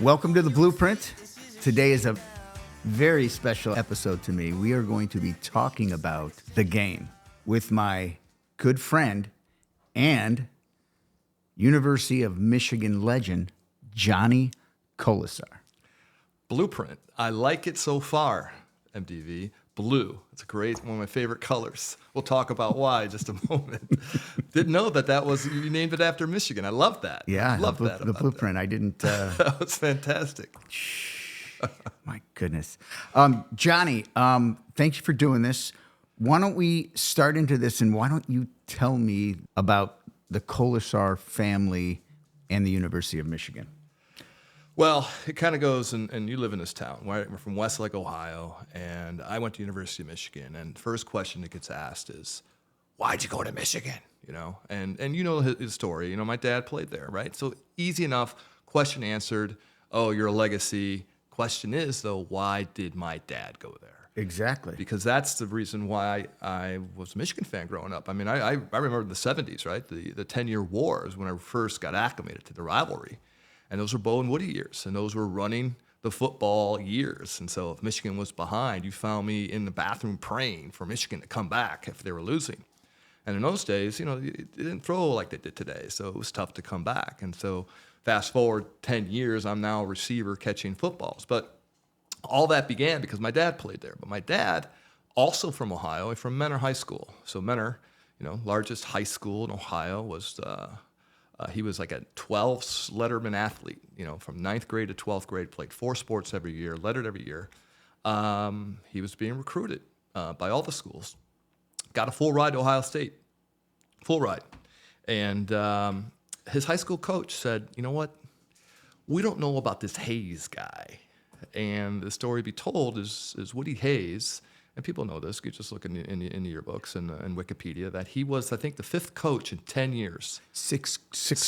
Welcome to the Blueprint. Today is a very special episode to me. We are going to be talking about the game with my good friend and University of Michigan legend, Johnny Kolesar. Blueprint. I like it so far, MDV. Blue. It's one of my favorite colors. We'll talk about why in just a moment. Didn't know that was, you named it after Michigan. I love that. Yeah, I love that. The Blueprint. I didn't. That was fantastic. My goodness. Johnny, thank you for doing this. Why don't we start into this, and why don't you tell me about the Kolesar family and the University of Michigan? Well, it kind of goes, and you live in this town. We're from Westlake, Ohio, and I went to University of Michigan. And the first question that gets asked is, why'd you go to Michigan? You know, and you know his story. You know, my dad played there, right? So easy enough, question answered. Oh, you're a legacy. Question is, though, why did my dad go there? Exactly. Because that's the reason why I was a Michigan fan growing up. I mean, I remember the 70s, right? The 10-year wars when I first got acclimated to the rivalry. And those were Bo and Woody years, and those were running the football years. And so if Michigan was behind, you found me in the bathroom praying for Michigan to come back if they were losing. And in those days, you know, they didn't throw like they did today, so it was tough to come back. And so fast forward 10 years, I'm now a receiver catching footballs. But all that began because my dad played there. But my dad, also from Ohio, from Mentor High School. So Mentor, you know, largest high school in Ohio, was he was like a 12 letterman athlete, you know, from 9th grade to 12th grade, played 4 sports every year, lettered every year. He was being recruited by all the schools. Got a full ride to Ohio State, full ride. And his high school coach said, you know what, we don't know about this Hayes guy. And the story to be told is Woody Hayes, and people know this, you just look in the yearbooks and Wikipedia, that he was, I think, the 5th coach in 10 years. Sixth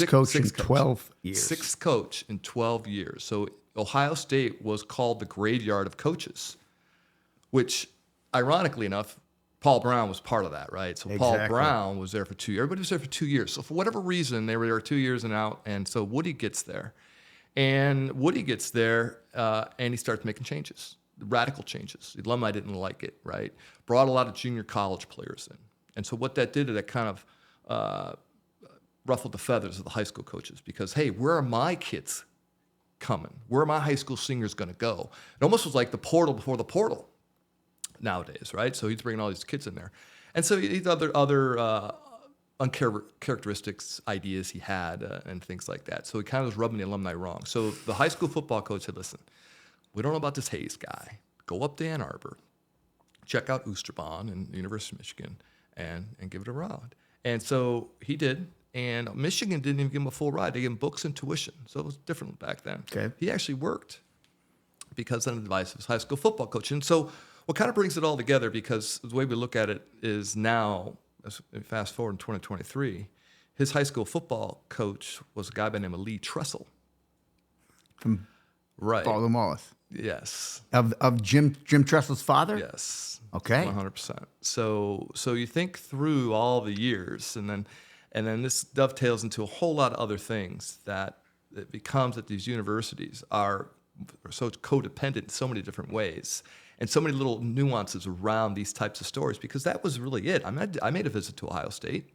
coach in 12 years. 6th coach in 12 years. So Ohio State was called the graveyard of coaches, which, ironically enough, Paul Brown was part of that, right? So Exactly. Paul Brown was there for 2 years. Everybody was there for 2 years. So for whatever reason, they were there 2 years and out, and so Woody gets there. And he starts making changes. Radical changes. The alumni didn't like it, right? Brought a lot of junior college players in. And so what that did is that kind of ruffled the feathers of the high school coaches because, hey, where are my kids coming? Where are my high school seniors going to go? It almost was like the portal before the portal nowadays, right? So he's bringing all these kids in there. And so these other uncharacteristics, ideas he had and things like that. So he kind of was rubbing the alumni wrong. So the high school football coach said, listen, we don't know about this Hayes guy. Go up to Ann Arbor, check out Oosterbaan and the University of Michigan, and give it a ride. And so he did, and Michigan didn't even give him a full ride. They gave him books and tuition, so it was different back then. Okay. He actually worked because of the advice of his high school football coach. And so what kind of brings it all together, because the way we look at it is now, as we fast forward in 2023, his high school football coach was a guy by the name of Lee Tressel. From right. Baldwin Wallace. Yes. Of Jim Tressel's father? Yes. Okay. 100%. So you think through all the years, and then this dovetails into a whole lot of other things that it becomes that these universities are so codependent in so many different ways, and so many little nuances around these types of stories, because that was really it. I made a visit to Ohio State.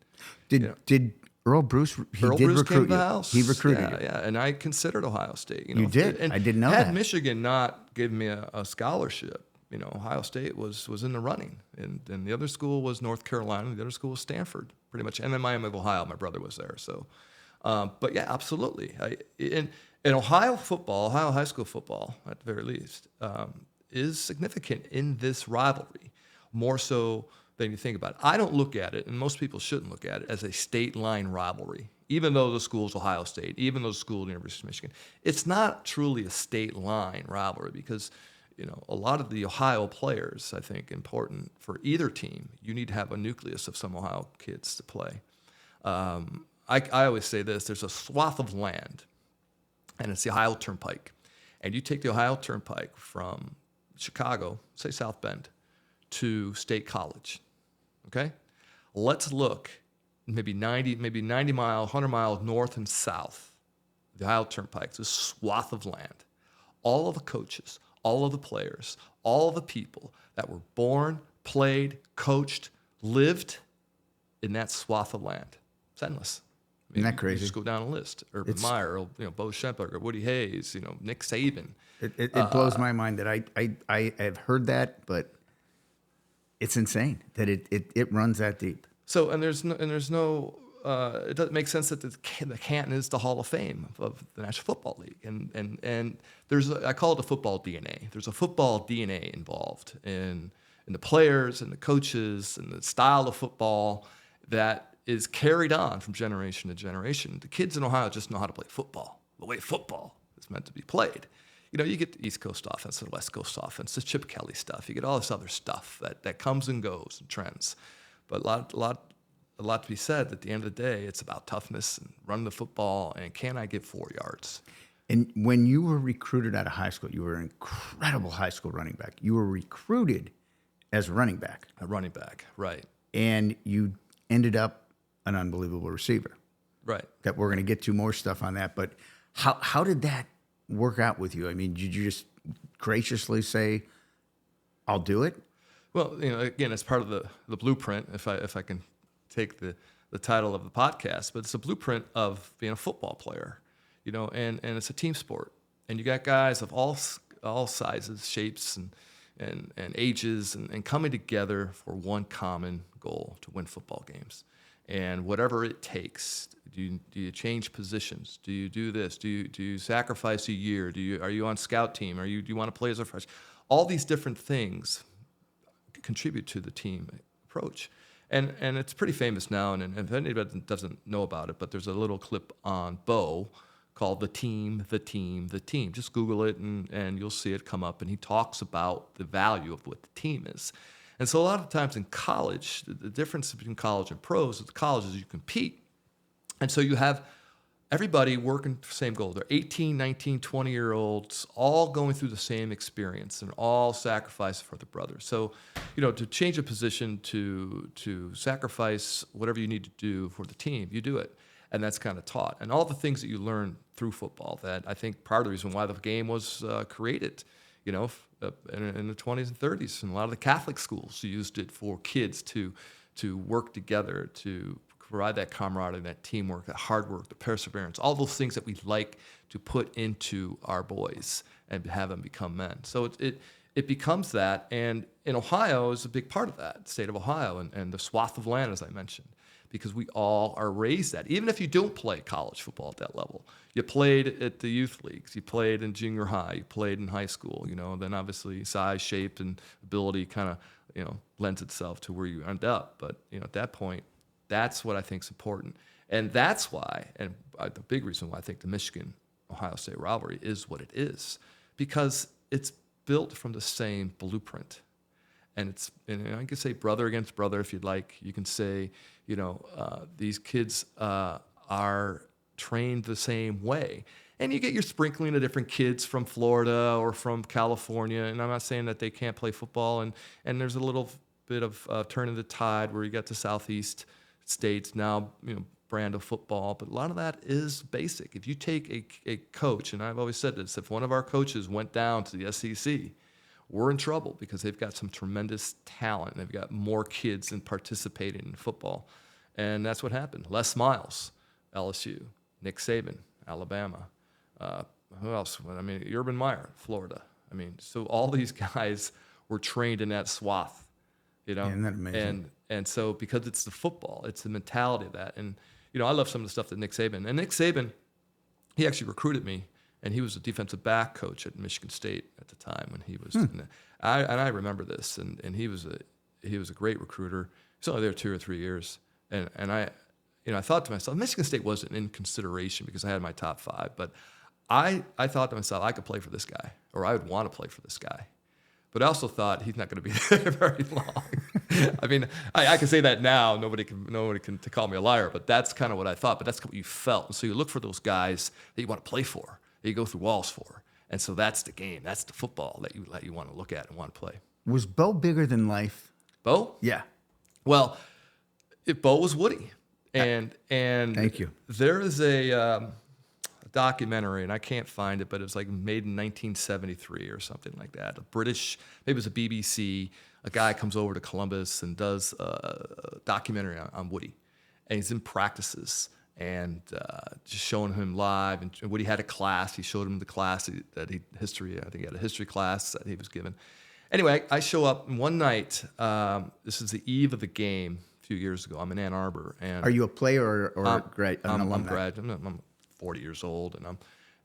Did Earl Bruce? Earl Bruce recruit came to you. the house. He recruited you. Yeah, and I considered Ohio State. You did? And I didn't know had that. Michigan not given me a scholarship, Ohio State was in the running, and the other school was North Carolina. The other school was Stanford, pretty much, and then Miami of Ohio. My brother was there, so. But yeah, absolutely. In Ohio football, Ohio high school football, at the very least, is significant in this rivalry, more so than you think about it. I don't look at it, and most people shouldn't look at it, as a state line rivalry, even though the school's Ohio State, even though the school is University of Michigan. It's not truly a state line rivalry because, a lot of the Ohio players, I think, important for either team, you need to have a nucleus of some Ohio kids to play. I always say this, there's a swath of land, and it's the Ohio Turnpike. And you take the Ohio Turnpike from Chicago, say South Bend, to State College, okay? Let's look maybe 90 miles, 100 miles north and south, the Ohio Turnpike, this swath of land. all of the coaches, all of the players, all of the people that were born, played, coached, lived in that swath of land. It's endless. Isn't that crazy? You just go down a list. Urban Meyer, Bo Schembechler, Woody Hayes, Nick Saban. It blows my mind that I have heard that, but it's insane that it runs that deep. So it doesn't make sense that the Canton is the Hall of Fame of the National Football League, and I call it the football DNA. There's a football DNA involved in the players and the coaches and the style of football that is carried on from generation to generation. The kids in Ohio just know how to play football, the way football is meant to be played. You get the East Coast offense and the West Coast offense, the Chip Kelly stuff. You get all this other stuff that comes and goes and trends. But a lot to be said. At the end of the day, it's about toughness and running the football and can I get 4 yards? And when you were recruited out of high school, you were an incredible high school running back. You were recruited as a running back. A running back, right. And you ended up an unbelievable receiver. Right. That we're going to get to more stuff on that. But how did that work out with you? I mean, did you just graciously say, I'll do it? Well, again, it's part of the blueprint, if I can take the title of the podcast, but it's a blueprint of being a football player, and it's a team sport. And you got guys of all sizes, shapes, and ages, and coming together for one common goal, to win football games. And whatever it takes, do you change positions? Do you do this? Do you sacrifice a year? Are you on scout team? Do you want to play as a freshman? All these different things contribute to the team approach. And it's pretty famous now, and if anybody doesn't know about it, but there's a little clip on Bo called The Team, The Team, The Team. Just Google it, and you'll see it come up, and he talks about the value of what the team is. And so a lot of times in college, the difference between college and pros is the college is you compete. And so you have everybody working for the same goal. They're 18, 19, 20-year-olds all going through the same experience and all sacrificing for the brothers. So, to change a position, to sacrifice whatever you need to do for the team, you do it. And that's kind of taught. And all the things that you learn through football, that I think part of the reason why the game was created, in the 20s and 30s. And a lot of the Catholic schools used it for kids to work together, to provide that camaraderie, that teamwork, that hard work, the perseverance, all those things that we like to put into our boys and have them become men. So it becomes that. And in Ohio is a big part of that, the state of Ohio and the swath of land, as I mentioned, because we all are raised that. Even if you don't play college football at that level, you played at the youth leagues, you played in junior high, you played in high school, then obviously size, shape, and ability kind of, lends itself to where you end up. But, at that point, that's what I think is important. And that's why, and the big reason why I think the Michigan-Ohio State rivalry is what it is, because it's built from the same blueprint. And I can say brother against brother if you'd like. You can say, these kids are trained the same way. And you get your sprinkling of different kids from Florida or from California. And I'm not saying that they can't play football. And there's a little bit of turning the tide where you got the Southeast states now, brand of football. But a lot of that is basic. If you take a coach, and I've always said this, if one of our coaches went down to the SEC, we're in trouble because they've got some tremendous talent. They've got more kids in participating in football. And that's what happened. Les Miles, LSU. Nick Saban, Alabama. Who else? Urban Meyer, Florida. So all these guys were trained in that swath, Isn't that amazing? And so because it's the football, it's the mentality of that. And, I love some of the stuff that Nick Saban, he actually recruited me. And he was a defensive back coach at Michigan State at the time when he was. I remember this, and he was a great recruiter. He's only there 2 or 3 years, and I thought to myself, Michigan State wasn't in consideration because I had my top 5, but I thought to myself, I could play for this guy, or I would want to play for this guy. But I also thought he's not going to be there very long. I can say that now. Nobody can call me a liar, but that's kind of what I thought. But that's what you felt. And so you look for those guys that you want to play for, that you go through walls for. And so that's the game. That's the football that you want to look at and want to play. Was Bo bigger than life? Bo? Yeah. Well, Bo was Woody. And thank you. There is a documentary, and I can't find it, but it was like made in 1973 or something like that. A British, maybe it was a BBC. A guy comes over to Columbus and does a documentary on Woody, and he's in practices and just showing him live. And Woody had a class. He showed him the class history. I think he had a history class that he was given. Anyway, I show up one night. This is the eve of the game a few years ago. I'm in Ann Arbor. And Are you a player or an alumni? I'm grad. I'm 40 years old,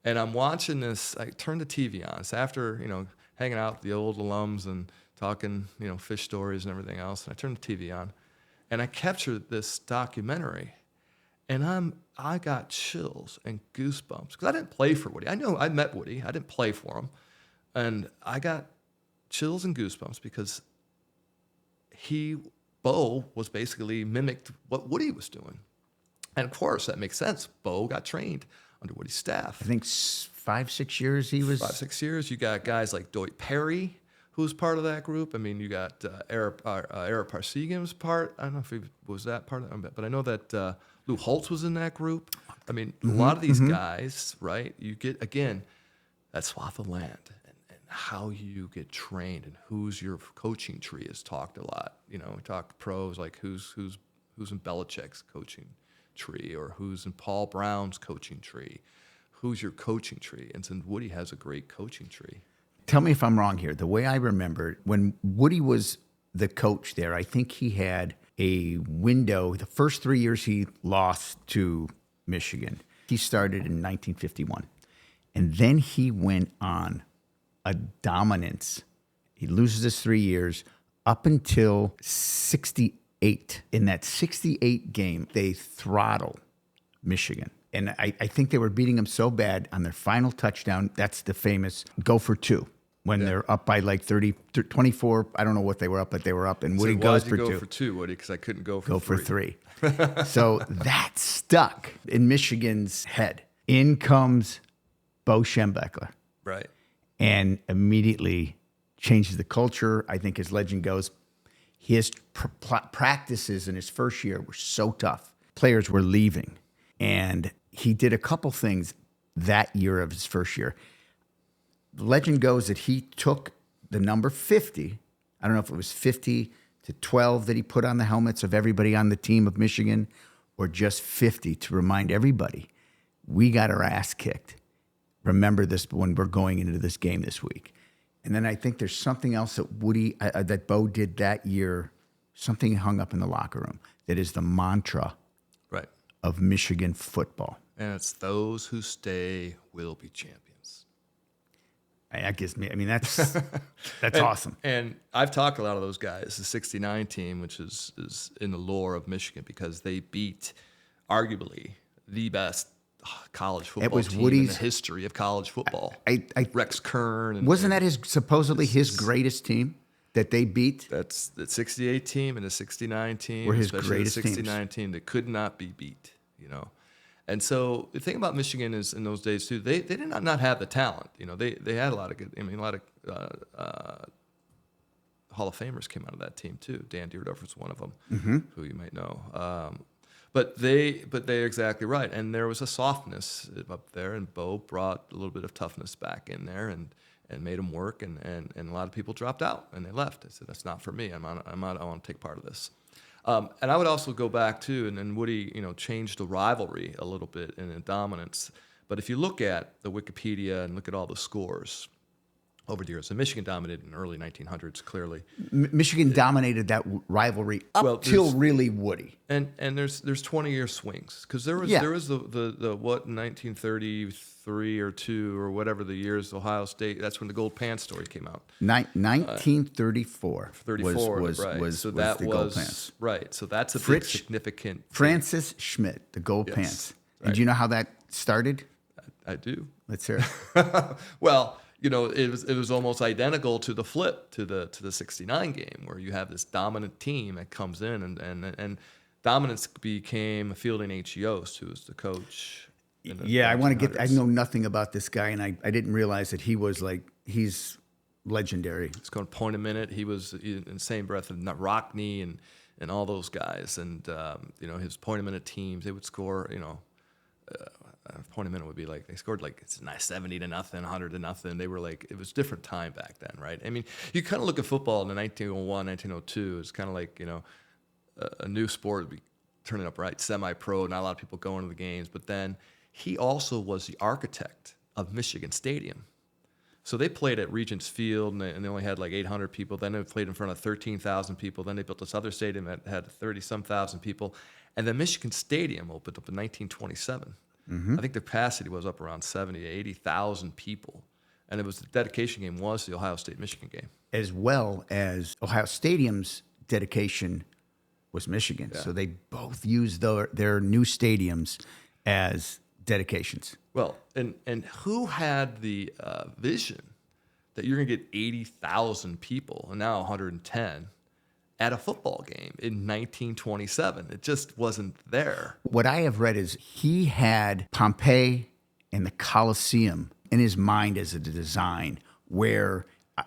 and I'm watching this. I turn the TV on. It's after hanging out with the old alums and talking fish stories and everything else. And I turn the TV on, and I captured this documentary, and I got chills and goosebumps because I didn't play for Woody. I know I met Woody. I didn't play for him, and I got chills and goosebumps because Bo was basically mimicked what Woody was doing. And of course, that makes sense. Bo got trained under Woody's staff. I think 5-6 years he was. 5-6 years. You got guys like Doit Perry, who's part of that group. I mean, you got Ara Parsegan's part. I don't know if he was that part of it, but I know that Lou Holtz was in that group. I mean, a lot of these guys, right? You get, again, that swath of land and how you get trained and who's your coaching tree is talked a lot. We talk pros like who's in Belichick's coaching tree or who's in Paul Brown's coaching tree. Who's your coaching tree? And so Woody has a great coaching tree. Tell me if I'm wrong here. The way I remember, when Woody was the coach there, I think he had a window. The first 3 years he lost to Michigan. He started in 1951. And then he went on a dominance. He loses his 3 years up until 68. In that 68 game, they throttle Michigan. And I think they were beating them so bad on their final touchdown. That's the famous go for two. When they're up by like 30, 24, I don't know what they were up, but they were up. And Woody goes for two. Why'd you go for two, Woody? Because I couldn't go for three. Go for three. So that stuck in Michigan's head. In comes Bo Schembechler. Right. And immediately changes the culture. I think as legend goes, his practices in his first year were so tough. Players were leaving. And he did a couple things that year of his first year. Legend goes that he took the number 50. I don't know if it was 50 to 12 that he put on the helmets of everybody on the team of Michigan, or just 50 to remind everybody, we got our ass kicked. Remember this when we're going into this game this week. And then I think there's something else that that Bo did that year, something hung up in the locker room that is the mantra of Michigan football. And it's those who stay will be champions. That gives me, that's awesome. And I've talked to a lot of those guys, the 69 team, which is in the lore of Michigan because they beat arguably the best college football team in the history of college football. Rex Kern. Wasn't that supposedly his greatest team that they beat? That's the 68 team and the 69 team. Were his especially greatest the 69 team that could not be beat, And so the thing about Michigan is in those days too, they did not have the talent. They had a lot of good. A lot of Hall of Famers came out of that team too. Dan Deerdorf was one of them, who you might know. But they're exactly right. And there was a softness up there, and Bo brought a little bit of toughness back in there and made them work. And a lot of people dropped out and they left. I said, that's not for me. I want to take part of this. And I would also go back to, and Woody, changed the rivalry a little bit in the dominance. But if you look at the Wikipedia and look at all the scores over the years, and Michigan dominated in the early 1900s, clearly. Michigan dominated that rivalry up till really Woody. And there's 20-year swings because there was the what 1933 or 2 or whatever the years Ohio State. That's when the Gold Pants story came out. 1934. 34 was the Gold Pants. Right. So that's a big significant. Francis Schmidt, the Gold Pants. Right. And do you know how that started? I do. Let's hear it. Well. It was almost identical to the flip to the 69 game where you have this dominant team that comes in and dominance became Fielding H. Yost, who was the coach. I know nothing about this guy, and I didn't realize that he's legendary. It's called point a minute. He was in the same breath of Rockney and all those guys, and his point a minute teams, they would score point a minute would be like they scored like it's nice 70-0, 100-0. They were like it was a different time back then, right? I mean, you kind of look at football in the 1901, 1902. It's kind of like a new sport would be turning up right, semi-pro. Not a lot of people going to the games, but then he also was the architect of Michigan Stadium. So they played at Regents Field, and they only had like 800 people. Then they played in front of 13,000 people. Then they built this other stadium that had 30-some thousand people. And then Michigan Stadium opened up in 1927. I think the capacity was up around 70,000 to 80,000 people. And it was the dedication game was the Ohio State-Michigan game. As well as Ohio Stadium's dedication was Michigan. Yeah. So they both used their new stadiums as dedications. Well, and who had the vision that you're going to get 80,000 people, and now 110, at a football game in 1927? It just wasn't there. What I have read is he had Pompeii and the Colosseum in his mind as a design, where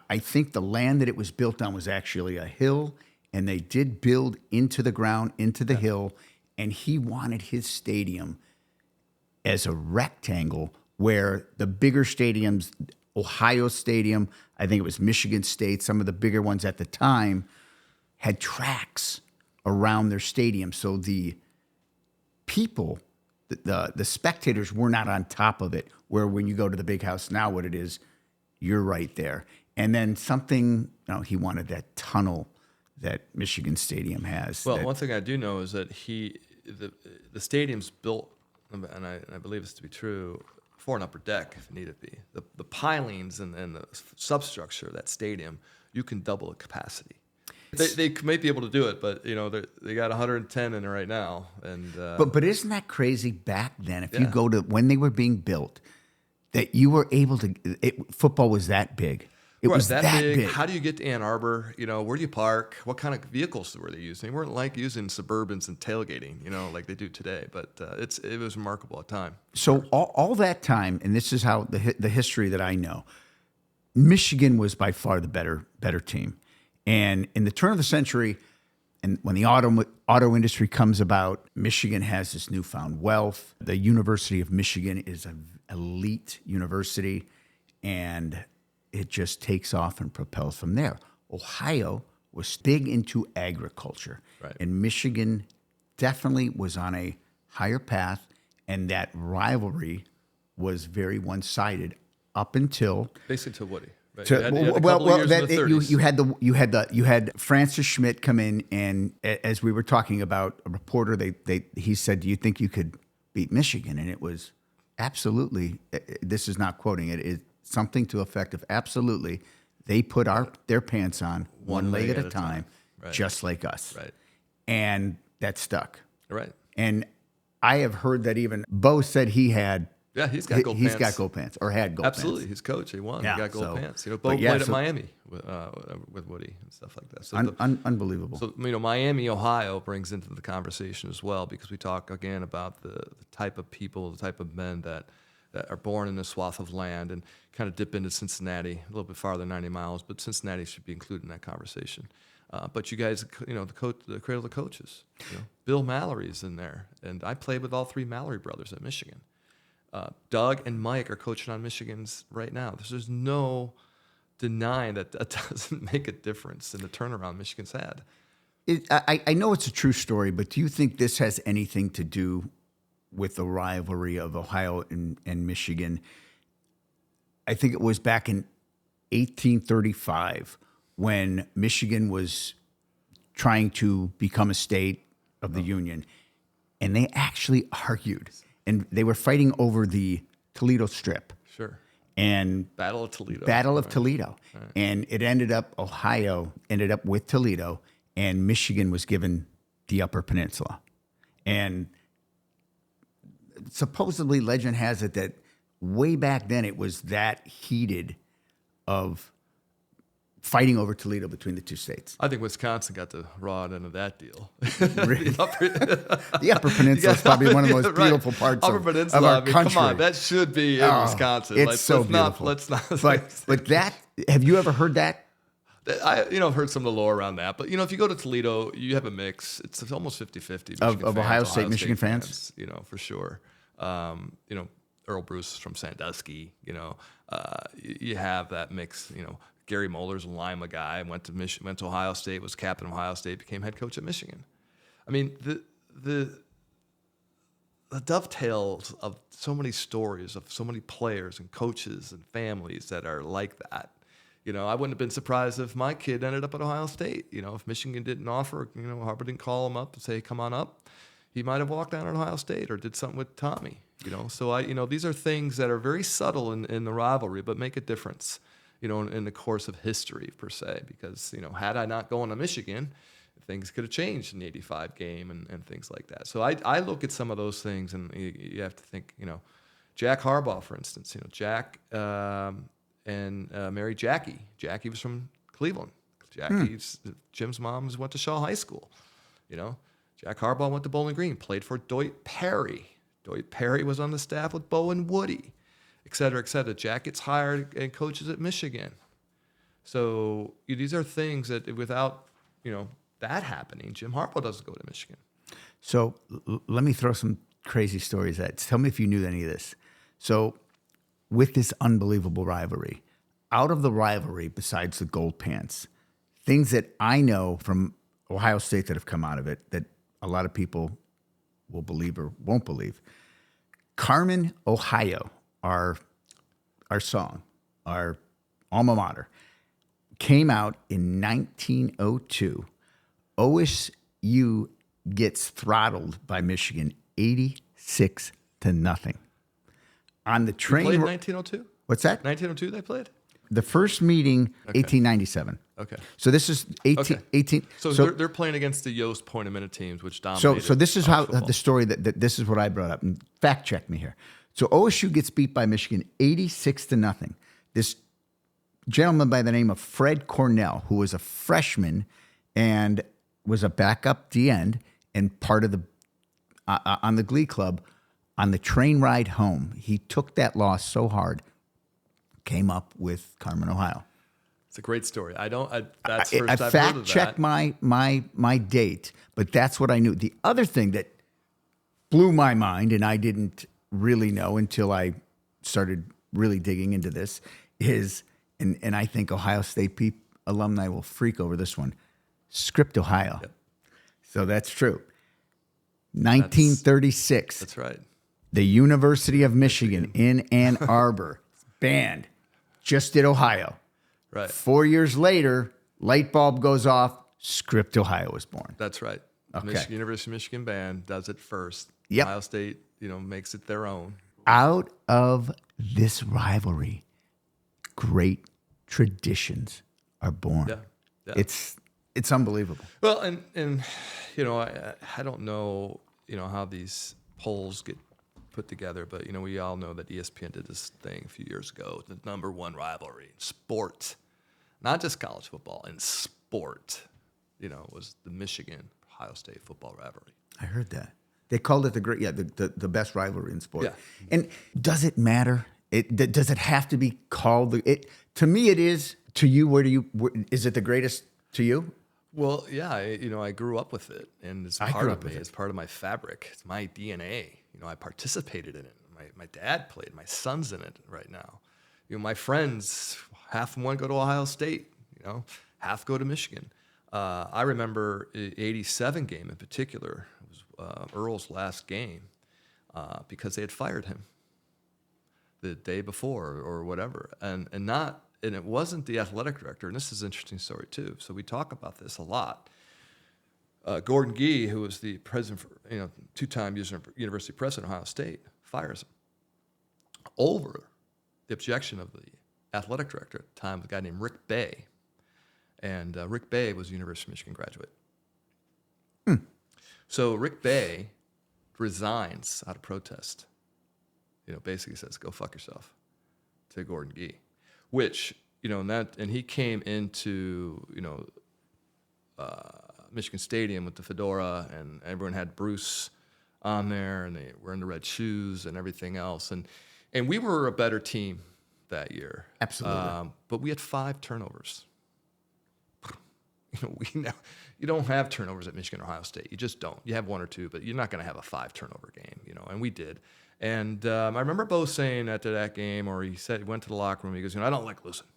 I think the land that it was built on was actually a hill, and they did build into the ground, into the hill, and he wanted his stadium as a rectangle where the bigger stadiums, Ohio Stadium, I think it was Michigan State, some of the bigger ones at the time, had tracks around their stadium. So the people, the spectators were not on top of it, where when you go to the big house now, what it is, you're right there. And then he wanted that tunnel that Michigan Stadium has. Well, one thing I do know is that the stadium's built, and I believe this to be true, for an upper deck if need it be. The pilings and the substructure of that stadium, you can double the capacity. They may be able to do it, but they got 110 in there right now. And but isn't that crazy back then? If you go to when they were being built, that you were able to. Football was that big. It was that big. How do you get to Ann Arbor? Where do you park? What kind of vehicles were they using? They weren't like using Suburbans and tailgating, like they do today. But it was remarkable at the time. So all that time, and this is how the history that I know, Michigan was by far the better team. And in the turn of the century, and when the auto industry comes about, Michigan has this newfound wealth. The University of Michigan is an elite university, and it just takes off and propels from there. Ohio was big into agriculture, right. And Michigan definitely was on a higher path, and that rivalry was very one-sided up until basically to Woody. Right. You had Francis Schmidt come in, and as we were talking about a reporter, he said, "Do you think you could beat Michigan?" And it was absolutely. This is not quoting it. It's something to effect of absolutely. They put their pants on one leg at a time, right. Just like us, right? And that stuck, right? And I have heard that even Bo said he had. Yeah, he's got gold pants. He's got gold pants, or had gold Absolutely. pants. His coach, he won. Yeah, he got gold pants. Bo played at Miami with Woody and stuff like that. So unbelievable. So, Miami, Ohio brings into the conversation as well, because we talk, again, about the type of people, the type of men that are born in this swath of land, and kind of dip into Cincinnati, a little bit farther than 90 miles, but Cincinnati should be included in that conversation. But you guys, the cradle of the coaches. Bill Mallory's in there, and I played with all three Mallory brothers at Michigan. Doug and Mike are coaching on Michigan's right now. There's no denying that doesn't make a difference in the turnaround Michigan's had. I know it's a true story, but do you think this has anything to do with the rivalry of Ohio and Michigan? I think it was back in 1835 when Michigan was trying to become a state of the Union, and they actually argued. And they were fighting over the Toledo Strip. Sure. And Battle of Toledo. Right. And it Ohio ended up with Toledo, and Michigan was given the Upper Peninsula. And supposedly legend has it that way back then it was that heated of fighting over Toledo between the two states. I think Wisconsin got the raw end of that deal. Really? The Upper Peninsula is probably one of the most beautiful parts of our country. Come on, that should be in Wisconsin. It's so beautiful. Let's not. But that, have you ever heard that? I've heard some of the lore around that. But, if you go to Toledo, you have a mix. It's almost 50-50. Of Ohio State, Michigan fans? For sure. You know, Earl Bruce from Sandusky. You know, you have that mix. You know, Gary Muller's a Lima guy, went to Ohio State, was captain of Ohio State, became head coach at Michigan. I mean, the dovetails of so many stories of so many players and coaches and families that are like that. You know, I wouldn't have been surprised if my kid ended up at Ohio State. You know, if Michigan didn't offer, you know, Harvard didn't call him up and say, come on up, he might have walked down at Ohio State or did something with Tommy. You know, so these are things that are very subtle in the rivalry, but make a difference, you know, in the course of history per se. Because, you know, had I not gone to Michigan, things could have changed in the '85 game and things like that. So I look at some of those things, and you have to think, you know, Jack Harbaugh, for instance. You know, Jack and married Jackie. Jackie was from Cleveland. Jim's mom went to Shaw High School. You know, Jack Harbaugh went to Bowling Green, played for Doit Perry. Doit Perry was on the staff with Bo and Woody, et cetera, et cetera. Jack gets hired and coaches at Michigan. So these are things that without, you know, that happening, Jim Harbaugh doesn't go to Michigan. So let me throw some crazy stories at. Tell me if you knew any of this. So with this unbelievable rivalry, out of the rivalry, besides the gold pants, things that I know from Ohio State that have come out of it that a lot of people will believe or won't believe. Carmen, Ohio, our song, our alma mater, came out in 1902. OSU gets throttled by Michigan 86-0. On the train. They played in 1902? What's that? 1902 they played? The first meeting, 1897. Okay. So this is 18. So they're playing against the Yost point a minute teams, which dominated. So this is how football. the story that this is what I brought up. And fact check me here. So OSU gets beat by Michigan 86-0. This gentleman by the name of Fred Cornell, who was a freshman and was a backup D end and part of the on the Glee Club, on the train ride home, he took that loss so hard, came up with Carmen, Ohio. It's a great story. That's first I I've heard fact of checked that. my date, but that's what I knew. The other thing that blew my mind, and I didn't really know until I started really digging into this, is, and I think Ohio State alumni will freak over this one, Script, Ohio. Yep. So that's true. 1936. That's right. The University of Michigan in Ann Arbor banned just did Ohio. Right. 4 years later, light bulb goes off. Script, Ohio was born. That's right. Okay. University of Michigan band does it first. Yep. Ohio State, you know, makes it their own. Out of this rivalry, great traditions are born. Yeah. It's unbelievable. Well, and you know, I don't know, you know, how these polls get put together, but you know, we all know that ESPN did this thing a few years ago. The number one rivalry in sport, not just college football, in sport, you know, was the Michigan Ohio State football rivalry. I heard that. They called it the best rivalry in sport. Yeah. And does it matter? Does it have to be called? To me, it is. To you, is it the greatest to you? Well, yeah, I grew up with it, and it's part of me. It's part of my fabric. It's my DNA. You know, I participated in it. My dad played. My son's in it right now. You know, my friends, half of them want to go to Ohio State. You know, half go to Michigan. I remember the '87 game in particular. It was Earl's last game because they had fired him the day before or whatever, and it wasn't the athletic director. And this is an interesting story too. So we talk about this a lot. Gordon Gee, who was the president, two-time university president of Ohio State, fires him over the objection of the athletic director at the time, a guy named Rick Bay. And Rick Bay was a University of Michigan graduate. So Rick Bay resigns out of protest. You know, basically says, "Go fuck yourself," to Gordon Gee, which, you know, and he came into, you know, Michigan Stadium with the fedora, and everyone had Bruce on there, and they were in the red shoes and everything else, and we were a better team that year. Absolutely. But we had 5 turnovers. You don't have turnovers at Michigan or Ohio State. You just don't. You have 1 or 2, but you're not going to have a 5 turnover game, you know. And we did, And I remember Bo saying after that game, or he said he went to the locker room. He goes, I don't like losing.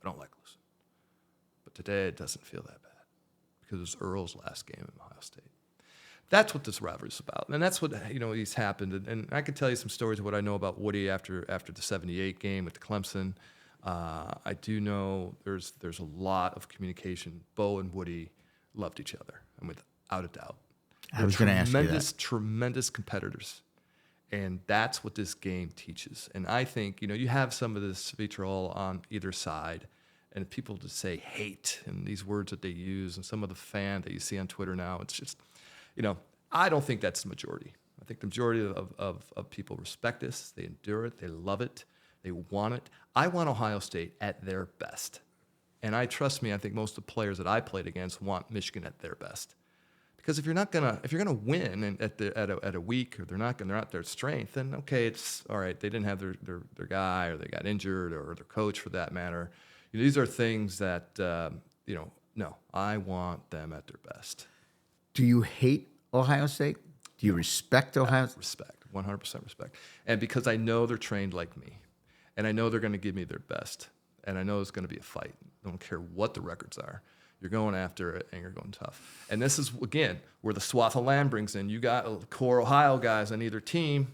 I don't like losing. But today it doesn't feel that bad because it was Earl's last game at Ohio State. That's what this rivalry is about, and that's what he's happened. And I could tell you some stories of what I know about Woody after the '78 game with the Clemson. I do know there's a lot of communication. Bo and Woody loved each other, and without a doubt, I was going to ask you that. Tremendous competitors, and that's what this game teaches. And I think you have some of this vitriol on either side, and people just say hate and these words that they use, and some of the fan that you see on Twitter now. It's just, I don't think that's the majority. I think the majority of people respect this. They endure it. They love it. They want it. I want Ohio State at their best. And I think most of the players that I played against want Michigan at their best. Because if you're gonna win and at a week, or they're not their strength, then okay, it's all right. They didn't have their guy, or they got injured, or their coach for that matter. These are things that no, I want them at their best. Do you hate Ohio State? Do you respect Ohio State? Respect, 100% respect. And because I know they're trained like me, and I know they're going to give me their best, and I know it's going to be a fight. I don't care what the records are. You're going after it, and you're going tough. And this is, again, where the swath of land brings in. You got core Ohio guys on either team.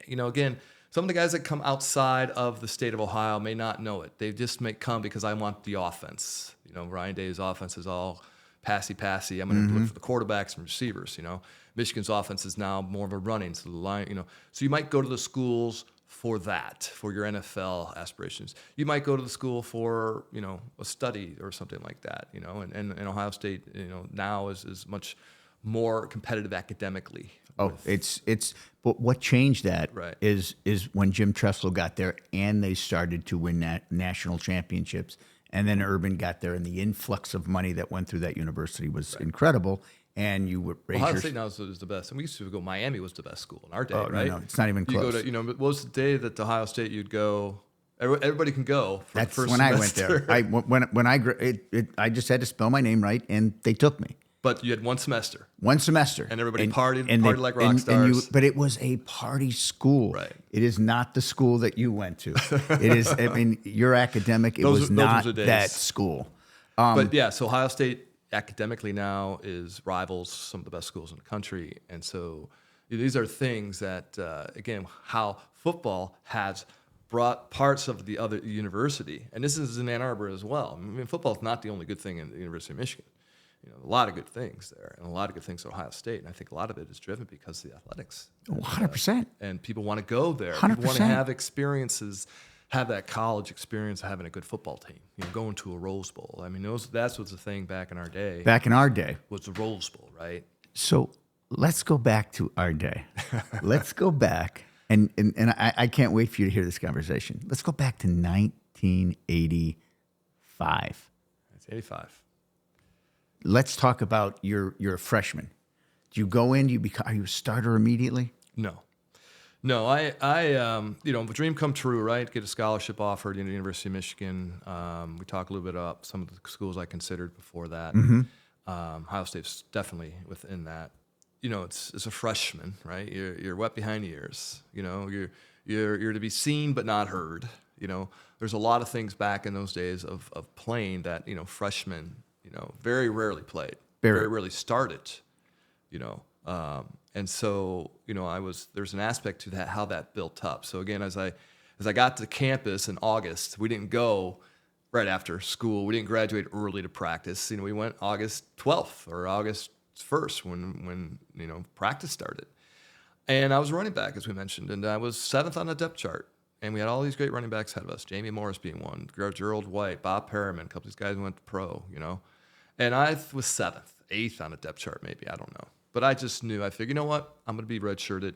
Again, some of the guys that come outside of the state of Ohio may not know it. They just may come because I want the offense. Ryan Day's offense is all passy. I'm going to look for the quarterbacks and receivers. Michigan's offense is now more of a running. So the line, so you might go to the schools for that, for your NFL aspirations. You might go to the school for, a study or something like that, and Ohio State, now is much more competitive academically. Oh, but what changed that Right. is when Jim Tressel got there and they started to win national championships, and then Urban got there, and the influx of money that went through that university was incredible. And you would raise Ohio State now is the best. And we used to go, Miami was the best school in our day, right? No, it's not even close. You go to, what was the day that Ohio State you'd go? Everybody can go for That's the first when semester. I went there. I just had to spell my name right, and they took me. But you had one semester. And everybody partied like rock stars. But it was a party school. Right. It is not the school that you went to. It is. Your academic. It was not that school. But yeah, so Ohio State academically now rivals some of the best schools in the country, and so these are things that again, how football has brought parts of the other university, and this is in Ann Arbor as well. Football is not the only good thing in the University of Michigan. A lot of good things there, and a lot of good things at Ohio State, and I think a lot of it is driven because of the athletics. 100%. And people want to go there. 100%. People want to have experiences, have that college experience of having a good football team. Going to a Rose Bowl. That's what's the thing back in our day. Back in our day was the Rose Bowl, right? So let's go back to our day. Let's go back, and I can't wait for you to hear this conversation. Let's go back to 1985. 1985. Let's talk about you're a freshman. Do you go in? Are you a starter immediately? No, I dream come true, right? Get a scholarship offered in the University of Michigan. We talk a little bit about some of the schools I considered before that. Ohio State's definitely within that. It's a freshman, right? You're wet behind the ears. You're to be seen but not heard. There's a lot of things back in those days of playing that freshmen very rarely played, very rarely started. And so, there's an aspect to that, how that built up. So again, as I got to campus in August, we didn't go right after school. We didn't graduate early to practice. We went August 12th or August 1st when practice started. And I was running back, as we mentioned, and I was 7th on the depth chart. And we had all these great running backs ahead of us, Jamie Morris being one, Gerald White, Bob Perriman, a couple of these guys who went to pro, And I was 7th, 8th on the depth chart maybe, I don't know. But I just knew, I figured, what? I'm going to be redshirted.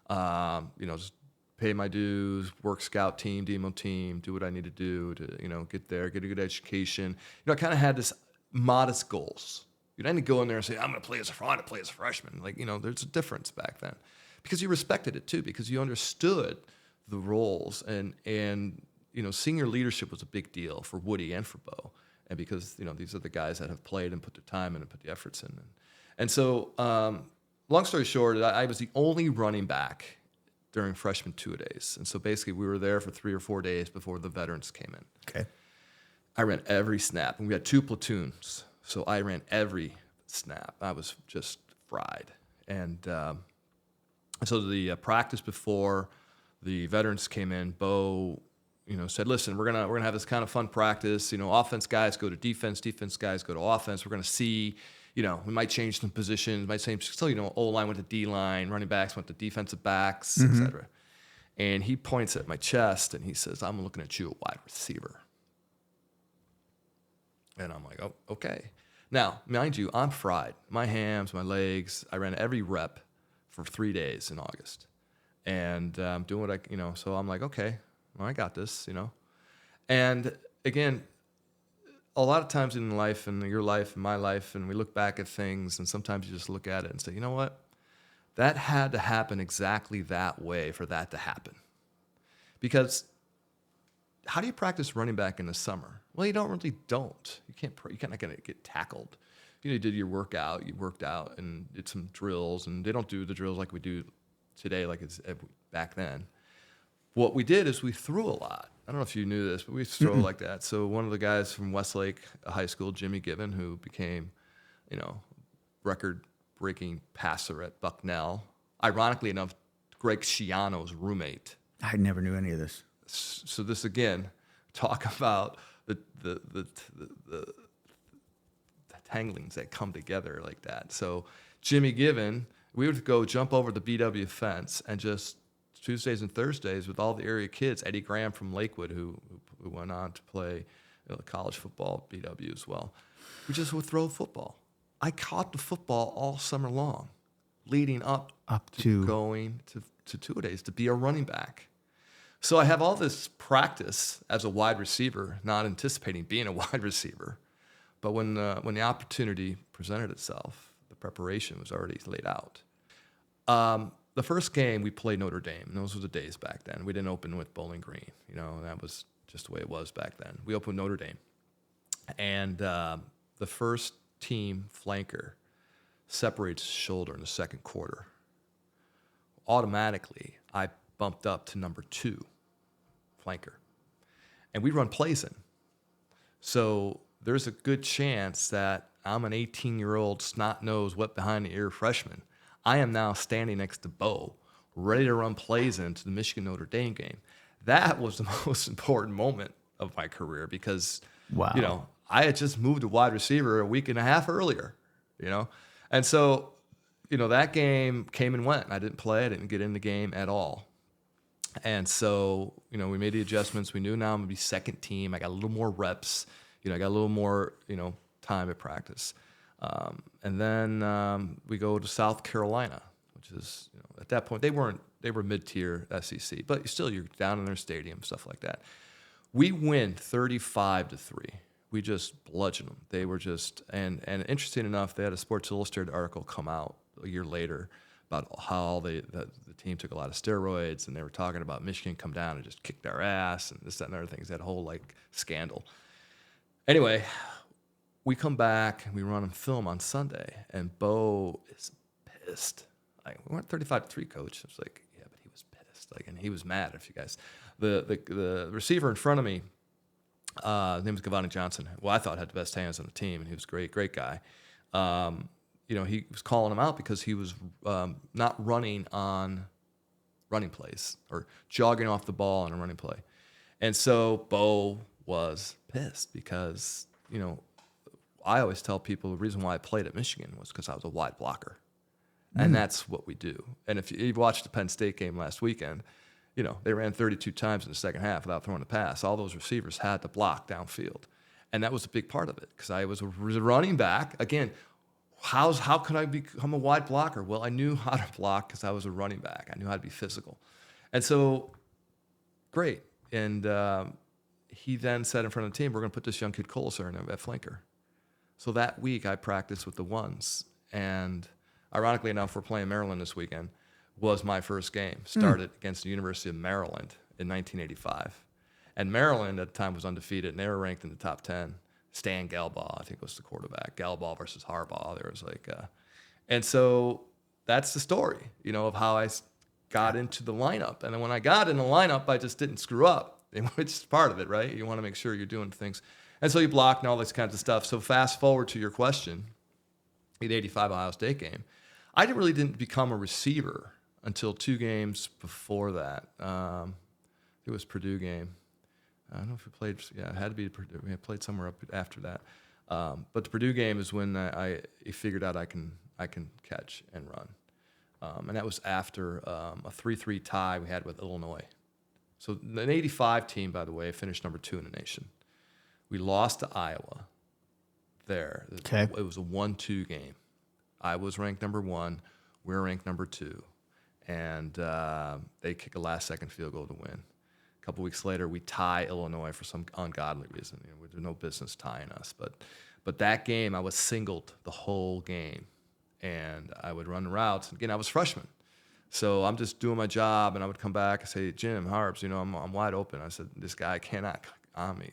Just pay my dues, work scout team, demo team, do what I need to do to, get there, get a good education. I kind of had this modest goals. You didn't go in there and say, I'm going to play as a freshman. There's a difference back then. Because you respected it too, because you understood the roles and senior leadership was a big deal for Woody and for Bo. And because, these are the guys that have played and put their time in and put the efforts in. And so, long story short, I was the only running back during freshman two-a-days. And so basically we were there for 3 or 4 days before the veterans came in. Okay. I ran every snap, and we had 2 platoons. So I ran every snap. I was just fried. And so the practice before the veterans came in, Bo, said, listen, we're gonna have this kind of fun practice. Offense guys go to defense guys go to offense. We're gonna see, we might change some positions, might change. So O-line went to D-line, running backs went to defensive backs, et cetera. And he points at my chest and he says, I'm looking at you, a wide receiver. And I'm like, oh, okay. Now, mind you, I'm fried. My hams, my legs. I ran every rep for 3 days in August, and doing what so I'm like, okay, well, I got this, And again, a lot of times in life, and your life and my life, and we look back at things, and sometimes you just look at it and say, you know what? That had to happen exactly that way for that to happen. Because how do you practice running back in the summer? Well, you don't. You're not going to get tackled. You did your workout, you worked out and did some drills, and they don't do the drills like we do today, like it's back then. What we did is we threw a lot. I don't know if you knew this, but we throw like that. So one of the guys from Westlake High School, Jimmy Given, who became, record-breaking passer at Bucknell, ironically enough, Greg Schiano's roommate. I never knew any of this. So this again, talk about the tanglings that come together like that. So Jimmy Given, we would go jump over the BW fence and just Tuesdays and Thursdays with all the area kids. Eddie Graham from Lakewood, who went on to play college football at BW as well. We just would throw football. I caught the football all summer long, leading up to going to two-a-days to be a running back. So I have all this practice as a wide receiver, not anticipating being a wide receiver. But when the opportunity presented itself, the preparation was already laid out. The first game, we played Notre Dame. And those were the days back then. We didn't open with Bowling Green. That was just the way it was back then. We opened with Notre Dame. And the first team flanker separates his shoulder in the second quarter. Automatically, I bumped up to number 2 flanker. And we run plays in. So there's a good chance that I'm an 18-year-old snot-nosed, wet-behind-the-ear freshman. I am now standing next to Bo, ready to run plays into the Michigan-Notre Dame game. That was the most important moment of my career because, wow. I had just moved to wide receiver a week and a half earlier, And so, that game came and went. I didn't play. I didn't get in the game at all. And so, we made the adjustments. We knew now I'm going to be second team. I got a little more reps. I got a little more, time at practice. And then we go to South Carolina, which is, at that point, they were mid-tier SEC, but still you're down in their stadium, stuff like that. We win 35-3. We just bludgeoned them. They were just, and interesting enough, they had a Sports Illustrated article come out a year later about how the team took a lot of steroids, and they were talking about Michigan come down and just kicked our ass and this, that, and other things. That whole scandal. Anyway, we come back and we run and film on Sunday, and Bo is pissed. We weren't 35-3, coach. I was like, yeah, but he was pissed. And he was mad. If you guys, the receiver in front of me, his name was Gavani Johnson. Well, I thought had the best hands on the team, and he was great guy. He was calling him out because he was not running on running plays or jogging off the ball on a running play. And so Bo was pissed because, I always tell people the reason why I played at Michigan was because I was a wide blocker. And that's what we do. And if you watched the Penn State game last weekend, they ran 32 times in the second half without throwing a pass. All those receivers had to block downfield. And that was a big part of it because I was a running back. Again, how can I become a wide blocker? Well, I knew how to block because I was a running back. I knew how to be physical. And so, great. And he then said in front of the team, we're going to put this young kid Kolesar in at flanker. So that week I practiced with the ones. And ironically enough, we're playing Maryland this weekend. Was my first game. Started against the University of Maryland in 1985. And Maryland at the time was undefeated, and they were ranked in the top 10. Stan Galbaugh, I think, was the quarterback. Galbaugh versus Harbaugh. There was and so that's the story, of how I got into the lineup. And then when I got in the lineup, I just didn't screw up, which is part of it, right? You want to make sure you're doing things. And so you block and all this kinds of stuff. So fast forward to your question, the 85 Ohio State game. I really didn't become a receiver until 2 games before that. It was Purdue game. I don't know if we played. Yeah, it had to be Purdue. We had played somewhere up after that. But the Purdue game is when I figured out I can catch and run. And that was after a 3-3 tie we had with Illinois. So an 85 team, by the way, finished number 2 in the nation. We lost to Iowa there. Okay. It was a 1-2 game. Iowa was ranked number 1. We were ranked number 2. And they kick a last-second field goal to win. A couple weeks later, we tie Illinois for some ungodly reason. There's no business tying us. But that game, I was singled the whole game. And I would run routes. Again, I was a freshman. So I'm just doing my job, and I would come back and say, Jim, Harbs, I'm wide open. I said, this guy cannot on me,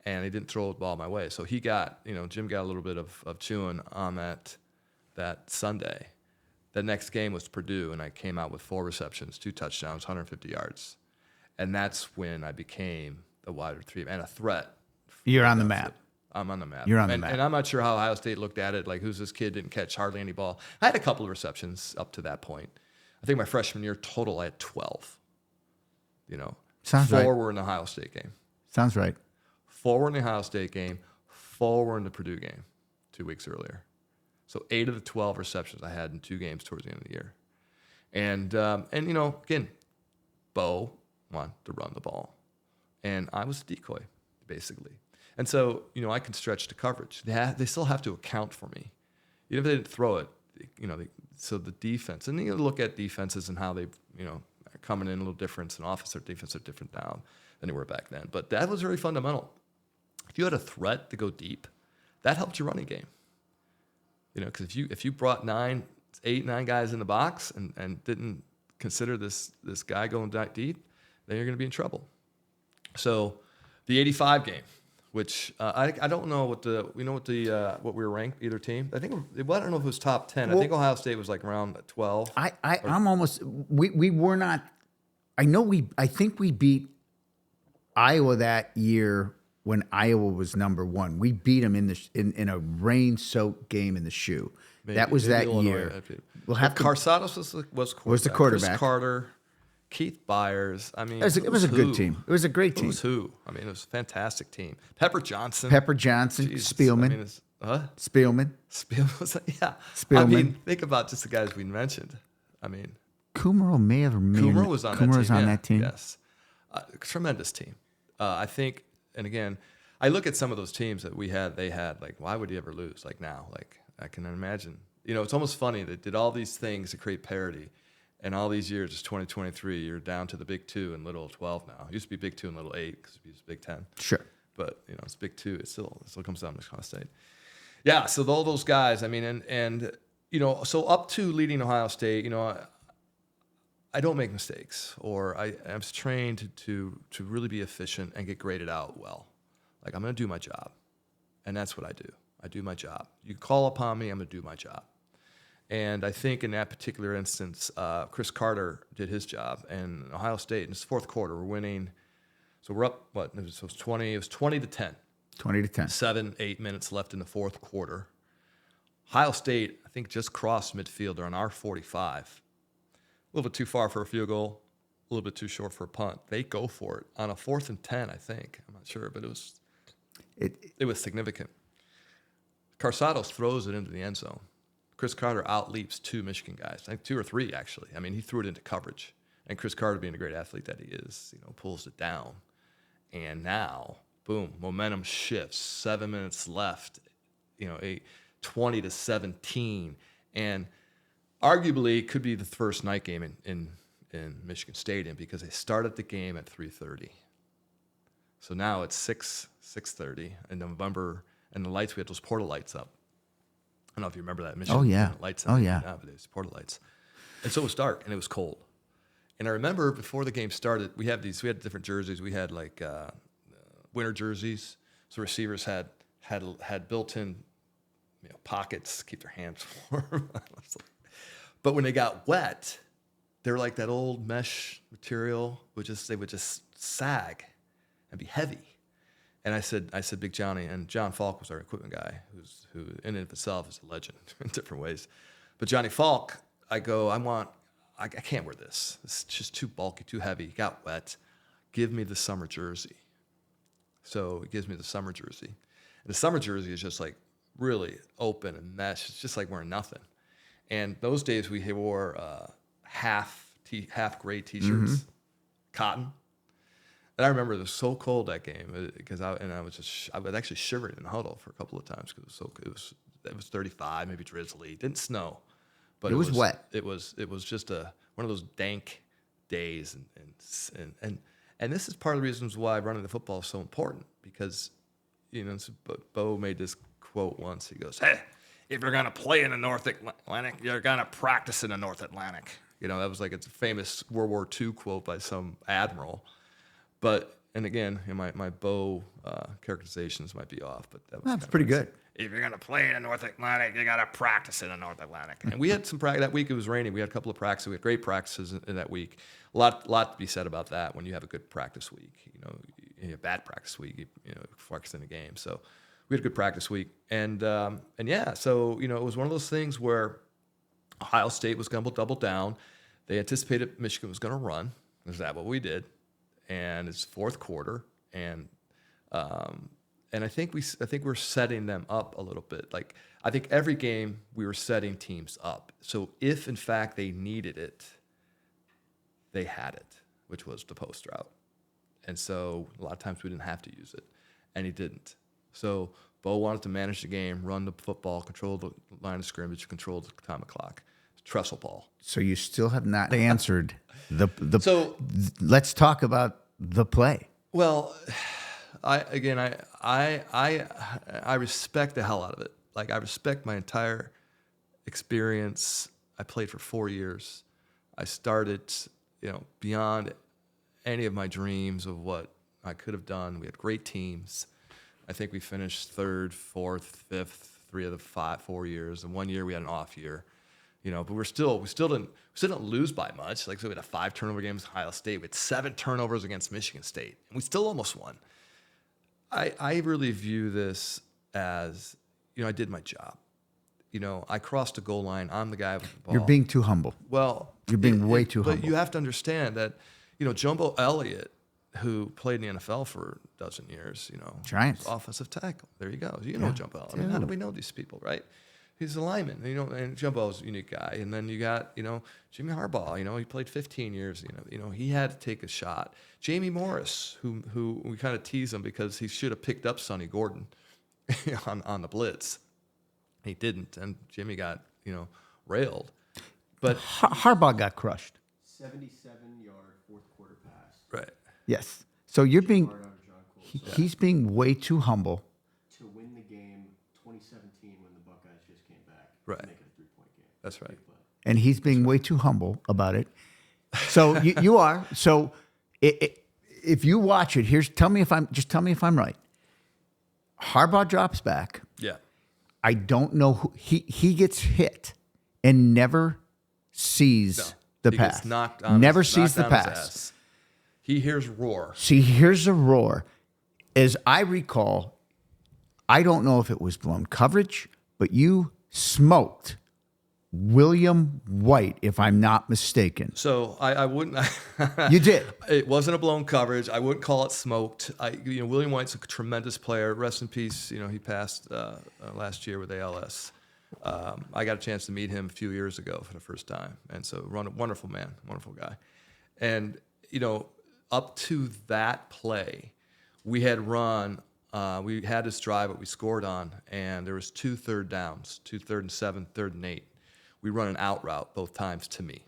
And he didn't throw the ball my way. So he got, Jim got a little bit of chewing on that Sunday. The next game was Purdue, and I came out with 4 receptions, 2 touchdowns, 150 yards. And that's when I became a wide receiver and a threat. You're on the map. I'm on the map. You're on the map. And I'm not sure how Ohio State looked at it, like who's this kid, didn't catch hardly any ball. I had a couple of receptions up to that point. I think my freshman year total, I had 12. Sounds 4 right. were in the Ohio State game. Sounds right. 4 were in the Ohio State game. 4 were in the Purdue game 2 weeks earlier. So 8 of the 12 receptions I had in 2 games towards the end of the year. And again, Bo wanted to run the ball. And I was a decoy, basically. And so, I can stretch the coverage. They still have to account for me. Even if they didn't throw it, so the defense. And you look at defenses and how they, are coming in a little different. And offense or defense are different now than they were back then. But that was very fundamental. If you had a threat to go deep, that helped your running game. Because if you brought 8, 9 guys in the box and didn't consider this guy going that deep, then you're going to be in trouble. So the 85 game, which I don't know what we were ranked, either team. I think I don't know if it was top 10. Well, I think Ohio State was like around 12. I'm almost we were not. I think we beat Iowa that year when Iowa was number 1. We beat them in a rain-soaked game in the shoe. That was that Illinois, year. We'll have Carsados was the quarterback. Chris Carter, Keith Byers. I mean, it was a good team. It was a great team. It was who? I mean, it was a fantastic team. Pepper Johnson, Jesus. Spielman. Spielman. Yeah. Spielman. I mean, think about just the guys we mentioned. I mean, Kumaro was on that team. Yes. Tremendous team. I think, and again, I look at some of those teams that they had, like, why would you ever lose? Like now, like I can imagine. It's almost funny they did all these things to create parity. And all these years, it's 2023, you're down to the Big 2 and Little 12 now. It used to be Big 2 and Little 8 because it was Big 10. Sure. But, it's Big 2. It still comes down to Ohio State. Yeah, so all those guys, I mean, and so up to leading Ohio State, I don't make mistakes. Or I'm trained to really be efficient and get graded out well. Like, I'm going to do my job. And that's what I do. I do my job. You call upon me, I'm going to do my job. And I think in that particular instance, Chris Carter did his job, and Ohio State in this 4th quarter, we're winning. So we're up. It was 20 to 10. 20 to 10. 7-8 minutes left in the 4th quarter. Ohio State, I think, just crossed midfield. They're on our 45. A little bit too far for a field goal. A little bit too short for a punt. They go for it on a 4th and 10. I think. I'm not sure, but it was significant. Carsados throws it into the end zone. Chris Carter outleaps 2 Michigan guys, I think 2 or 3 actually. I mean, he threw it into coverage, and Chris Carter, being the great athlete that he is, pulls it down, and now, boom, momentum shifts. 7 minutes left, a 20 to 17, and arguably could be the first night game in Michigan Stadium because they started the game at 3:30. So now it's 6:30 in November, and the lights, we had those portal lights up. I don't know if you remember that. Michigan lights. Nowadays, portal lights. And so it was dark and it was cold. And I remember before the game started, we had different jerseys. We had like winter jerseys. So receivers had built-in pockets to keep their hands warm. But when they got wet, they're like that old mesh material. They would just sag and be heavy. And I said, Big Johnny, and John Falk was our equipment guy, who in and of itself is a legend in different ways. But Johnny Falk, I can't wear this. It's just too bulky, too heavy. It got wet. Give me the summer jersey. So he gives me the summer jersey. And the summer jersey is just like really open and mesh. It's just like wearing nothing. And those days we wore half gray T-shirts, cotton. And I remember it was so cold that game because I was actually shivering in the huddle for a couple of times because it was 35, maybe drizzly. It didn't snow, but it was wet. It was just one of those dank days, and this is part of the reasons why running the football is so important because, Bo made this quote once. He goes, "Hey, if you're gonna play in the North Atlantic, you're gonna practice in the North Atlantic." That was like it's a famous World War II quote by some admiral. But, and again, my Bo characterizations might be off, but that's pretty good. If you're going to play in the North Atlantic, you got to practice in the North Atlantic. And we had some practice. That week it was raining. We had a couple of practices. We had great practices in that week. A lot to be said about that when you have a good practice week. You have bad practice week, flex in the game. So we had a good practice week. And yeah, so, it was one of those things where Ohio State was going to double down. They anticipated Michigan was going to run. Is that what we did? And it's fourth quarter, and I think we're setting them up a little bit. Like I think every game we were setting teams up. So if in fact they needed it, they had it, which was the post route. And so a lot of times we didn't have to use it, and he didn't. So Bo wanted to manage the game, run the football, control the line of scrimmage, control the time clock, trestle ball. So you still have not answered the. So let's talk about the play. Well, I respect the hell out of it. Like I respect my entire experience. I played for 4 years. I started, beyond any of my dreams of what I could have done. We had great teams. I think we finished third, fourth, fifth, 3 of the 4 years. And 1 year we had an off year. But we still didn't lose by much. Like, so we had a 5 turnover game with Ohio State. We had 7 turnovers against Michigan State, and we still almost won. I really view this as, I did my job. I crossed the goal line. I'm the guy with the ball. You're being too humble. Well, you're being way too humble. But you have to understand that, Jumbo Elliott, who played in the NFL for a dozen years, Giants offensive tackle. There you go. Jumbo Elliott. I mean, how do we know these people, right? He's a lineman, and Jumbo's a unique guy. And then you got, Jimmy Harbaugh, he played 15 years, he had to take a shot. Jamie Morris, who we kind of tease him because he should have picked up Sonny Gordon on the blitz. He didn't, and Jimmy got, railed. But Harbaugh got crushed. 77-yard fourth quarter pass. Right. Yes. So you're being, he's being way too humble. To win the game 2017 when the Buckeyes just came back. Right. To make it a 3-point game. That's right. And he's being way too humble about it. So you are. So if you watch it, tell me if I'm right. Harbaugh drops back. Yeah. I don't know who he gets hit and never sees the pass. Gets knocked on never his, sees the knocked on his pass. ass. He hears roar. See, here's a roar. As I recall, I don't know if it was blown coverage, but you smoked William White, if I'm not mistaken. So I wouldn't. You did. It wasn't a blown coverage. I wouldn't call it smoked. William White's a tremendous player. Rest in peace. He passed last year with ALS. I got a chance to meet him a few years ago for the first time, and so wonderful man, wonderful guy. And up to that play, we had run. We had this drive that we scored on, and there was 2 third downs, 2 3rd and 7, 3rd and 8. We run an out route both times to me,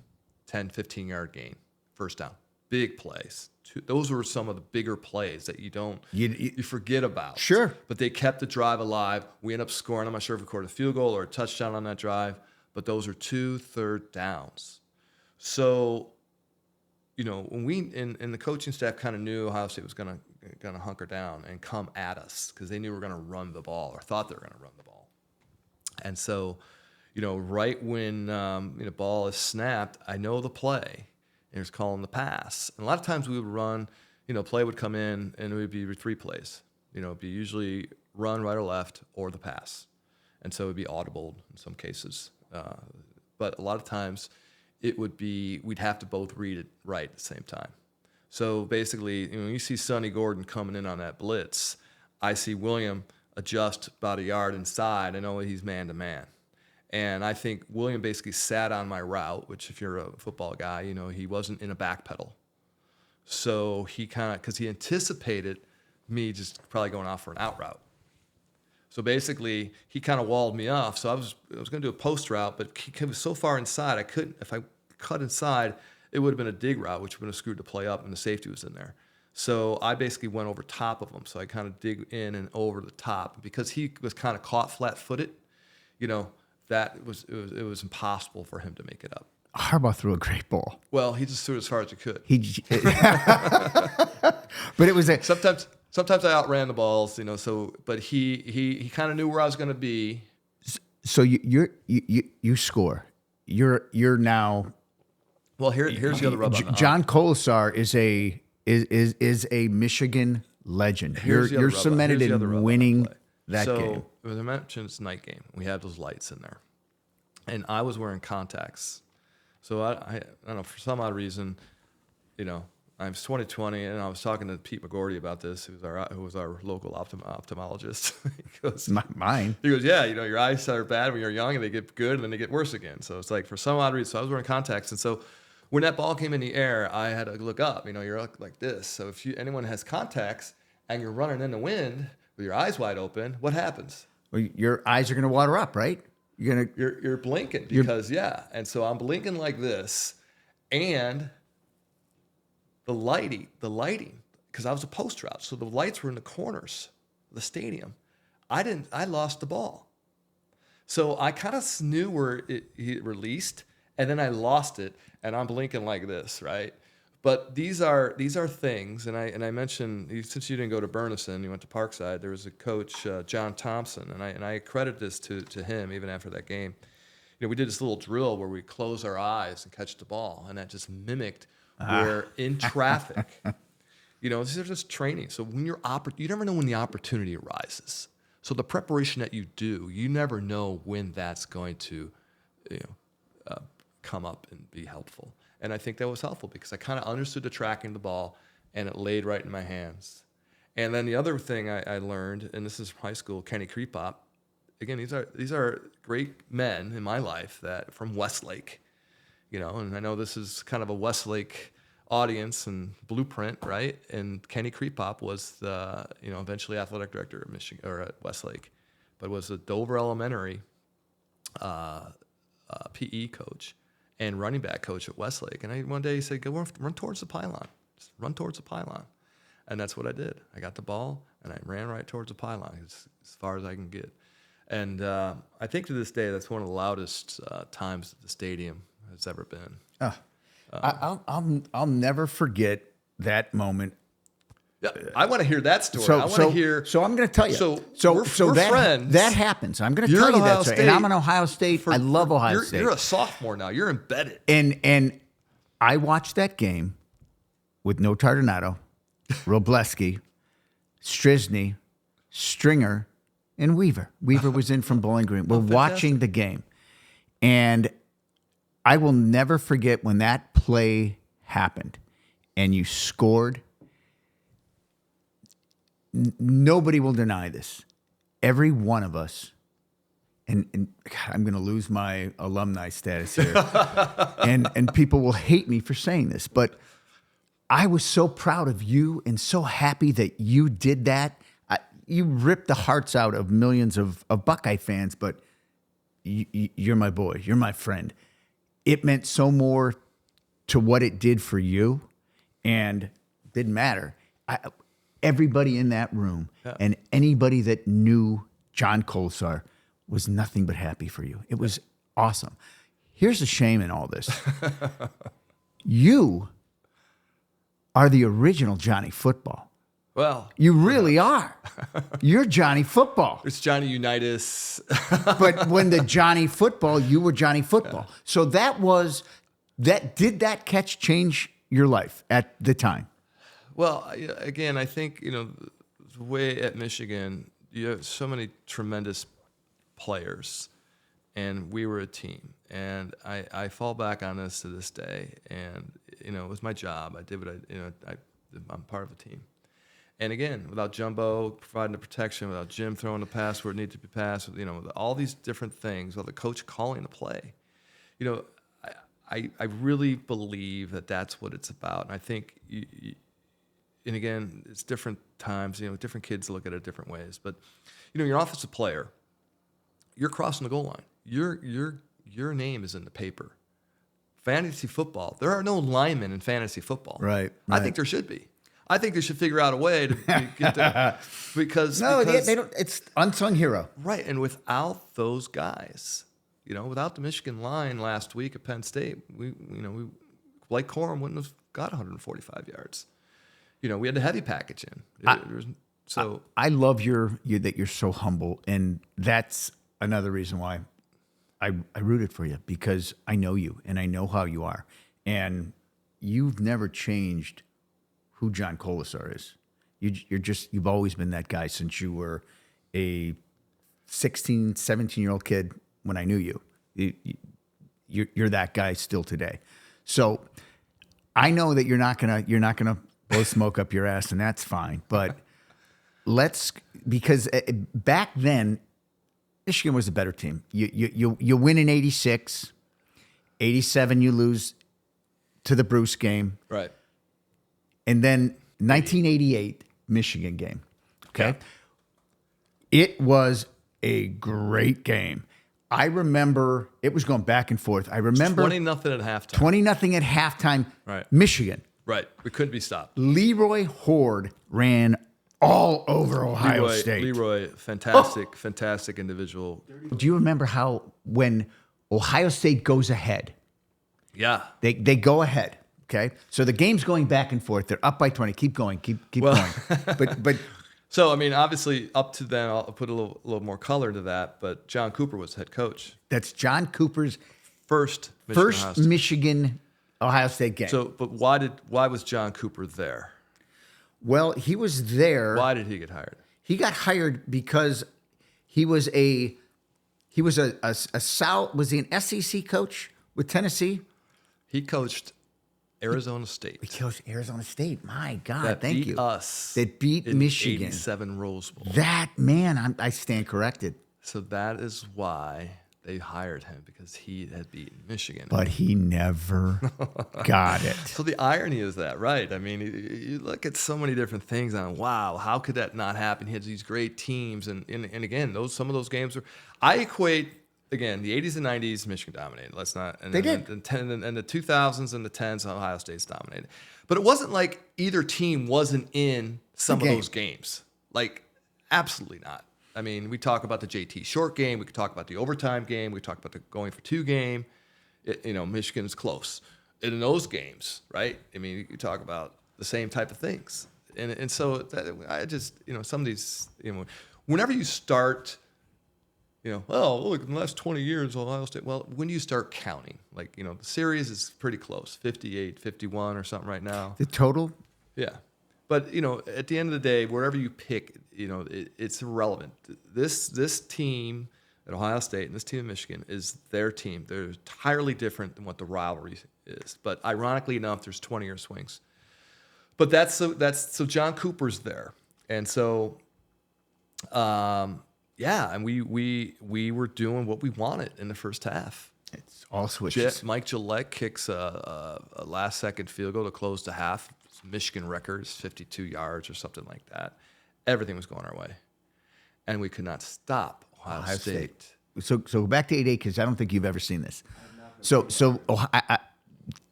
10, 15-yard gain, first down, big plays. Those were some of the bigger plays that you forget about. Sure. But they kept the drive alive. We ended up scoring. I'm not sure if we scored a field goal or a touchdown on that drive, but those are 2 third downs. So, when we and the coaching staff kind of knew Ohio State was gonna hunker down and come at us because they knew we were gonna run the ball or thought they were gonna run the ball, and so. right when ball is snapped, I know the play, and it's calling the pass. And a lot of times we would run, play would come in, and it would be 3 plays. It'd be usually run right or left or the pass, and so it would be audible in some cases. But a lot of times, it would be we'd have to both read it right at the same time. So basically, when you see Sonny Gordon coming in on that blitz, I see William adjust about a yard inside. I know he's man to man. And I think William basically sat on my route, which if you're a football guy, he wasn't in a back pedal. So he because he anticipated me just probably going off for an out route. So basically, he kind of walled me off. So I was going to do a post route, but he was so far inside, I couldn't. If I cut inside, it would have been a dig route, which would have screwed the play up, and the safety was in there. So I basically went over top of him. So I kind of dig in and over the top. Because he was kind of caught flat-footed, that it was impossible for him to make it up. Harbaugh threw a great ball. Well, he just threw it as far as he could. But it was sometimes I outran the balls, but he kind of knew where I was going to be. So you score. You're now. Well, here's the other rub on the John Kolesar is a Michigan legend. You're cemented in winning that game. So as I mentioned, it's a night game. We have those lights in there, and I was wearing contacts. So I don't know, for some odd reason, I was 20/20, and I was talking to Pete McGordy about this, who was our local ophthalmologist. He goes, Mine. He goes, yeah, your eyes are bad when you're young, and they get good, and then they get worse again. So it's like, for some odd reason, so I was wearing contacts, and so when that ball came in the air, I had to look up. You're like this. So if anyone has contacts and you're running in the wind with your eyes wide open, what happens? Well, your eyes are going to water up, right? You're blinking because and so I'm blinking like this, and the lighting, because I was a post route, so the lights were in the corners of the stadium. I lost the ball, so I kind of knew where it released, and then I lost it, and I'm blinking like this, right? But these are things, and I mentioned, since you didn't go to Bernison, you went to Parkside. There was a coach, John Thompson, and I credit this to him even after that game. We did this little drill where we close our eyes and catch the ball, and that just mimicked where in traffic. These are just training. So when you never know when the opportunity arises. So the preparation that you do, you never know when that's going to, come up and be helpful. And I think that was helpful because I kind of understood the tracking the ball, and it laid right in my hands. And then the other thing I learned, and this is from high school, Kenny Creepop. Again, these are great men in my life that from Westlake, and I know this is kind of a Westlake audience and blueprint, right? And Kenny Creepop was the eventually athletic director at Michigan or at Westlake, but was a Dover Elementary PE coach and running back coach at Westlake. And one day he said, "Go run towards the pylon. Just run towards the pylon." And that's what I did. I got the ball and I ran right towards the pylon as far as I can get. And I think to this day, that's one of the loudest times that the stadium has ever been. I'll never forget that moment. Yeah, I want to hear that story. So I'm going to tell you. So we're friends. That happens. I'm going to tell you that story. And I'm an Ohio State. I love Ohio State. You're a sophomore now. You're embedded. And I watched that game with No Tardinato, Robleski, Strisny, Stringer, and Weaver. Weaver was in from Bowling Green. We're watching the game. And I will never forget when that play happened and you scored. Nobody will deny this. Every one of us, and God, I'm going to lose my alumni status here, and people will hate me for saying this, but I was so proud of you and so happy that you did that. You ripped the hearts out of millions of Buckeye fans, but you're my boy. You're my friend. It meant so more to what it did for you, and didn't matter. Everybody in that room and anybody that knew John Kolesar was nothing but happy for you. It was awesome. Here's the shame in all this. You are the original Johnny Football. Well, You really are. You're Johnny Football. it's Johnny Unitas. But when the Johnny Football, you were Johnny Football. So did that catch change your life at the time? Well, again, I think, the way at Michigan, you have so many tremendous players, and we were a team. And I fall back on this to this day. And, it was my job. I did what I'm part of a team. And again, without Jumbo providing the protection, without Jim throwing the pass where it needed to be passed, all these different things, without the coach calling the play, I really believe that that's what it's about. And I think, and again, it's different times, different kids look at it different ways. But, you're an offensive player, you're crossing the goal line. Your name is in the paper. Fantasy football, there are no linemen in fantasy football. Right. I think there should be. I think they should figure out a way to get there because they don't. It's unsung hero. Right, and without those guys, without the Michigan line last week at Penn State, we Blake Corum wouldn't have got 145 yards. We had the heavy package in. I love that you're so humble, and that's another reason why I rooted for you, because I know you and I know how you are, and you've never changed who John Kolesar is. You've always been that guy since you were a 16, 17-year-old kid when I knew you. You're that guy still today. So I know that you're not gonna blow smoke up your ass, and that's fine. But because back then Michigan was a better team. You win in 86, 87 you lose to the Bruce game. Right. And then 1988 Michigan game. Okay. Yeah. It was a great game. I remember it was going back and forth. I remember 20-0 at halftime. 20-0 at halftime. Right. Michigan. Right. We couldn't be stopped. Leroy Horde ran all over Ohio State. Leroy, fantastic individual. Do you remember how when Ohio State goes ahead? Yeah. They go ahead. Okay. So the game's going back and forth. They're up by 20. Keep going. Keep going. But so, obviously, up to then, I'll put a little more color to that. But John Cooper was head coach. That's John Cooper's first Michigan Ohio State game. So, but why was John Cooper there? Well, he was there. Why did he get hired? He got hired because was he an SEC coach with Tennessee? He coached Arizona State. He coached Arizona State. My God, that thank beat you. Us. That beat in Michigan. 87 Rose Bowl. That man, I stand corrected. So that is why they hired him, because he had beaten Michigan. But he never got it. So the irony is that, right? You look at so many different things on, wow, how could that not happen? He had these great teams. And again, some of those games I equate, again, the 80s and 90s, Michigan dominated. Let's not. And they then did. And the 2000s and the 10s, Ohio State's dominated. But it wasn't like either team wasn't in some of those games. Like, absolutely not. We talk about the JT Short game. We could talk about the overtime game. We talk about the going for two game. Michigan's close in those games, right? You talk about the same type of things. And so I just, some of these, whenever you start, look, in the last 20 years, Ohio State, well, when you start counting, the series is pretty close, 58, 51 or something right now. The total? Yeah. But, at the end of the day, wherever you pick, it's irrelevant. This team at Ohio State and this team in Michigan is their team. They're entirely different than what the rivalry is. But ironically enough, there's 20-year swings. But so John Cooper's there. And so, and we were doing what we wanted in the first half. It's all switches. Mike Gillette kicks a last-second field goal to close the half. Michigan records, 52 yards or something like that. Everything was going our way. And we could not stop Ohio State. So go back to 88, because I don't think you've ever seen this. So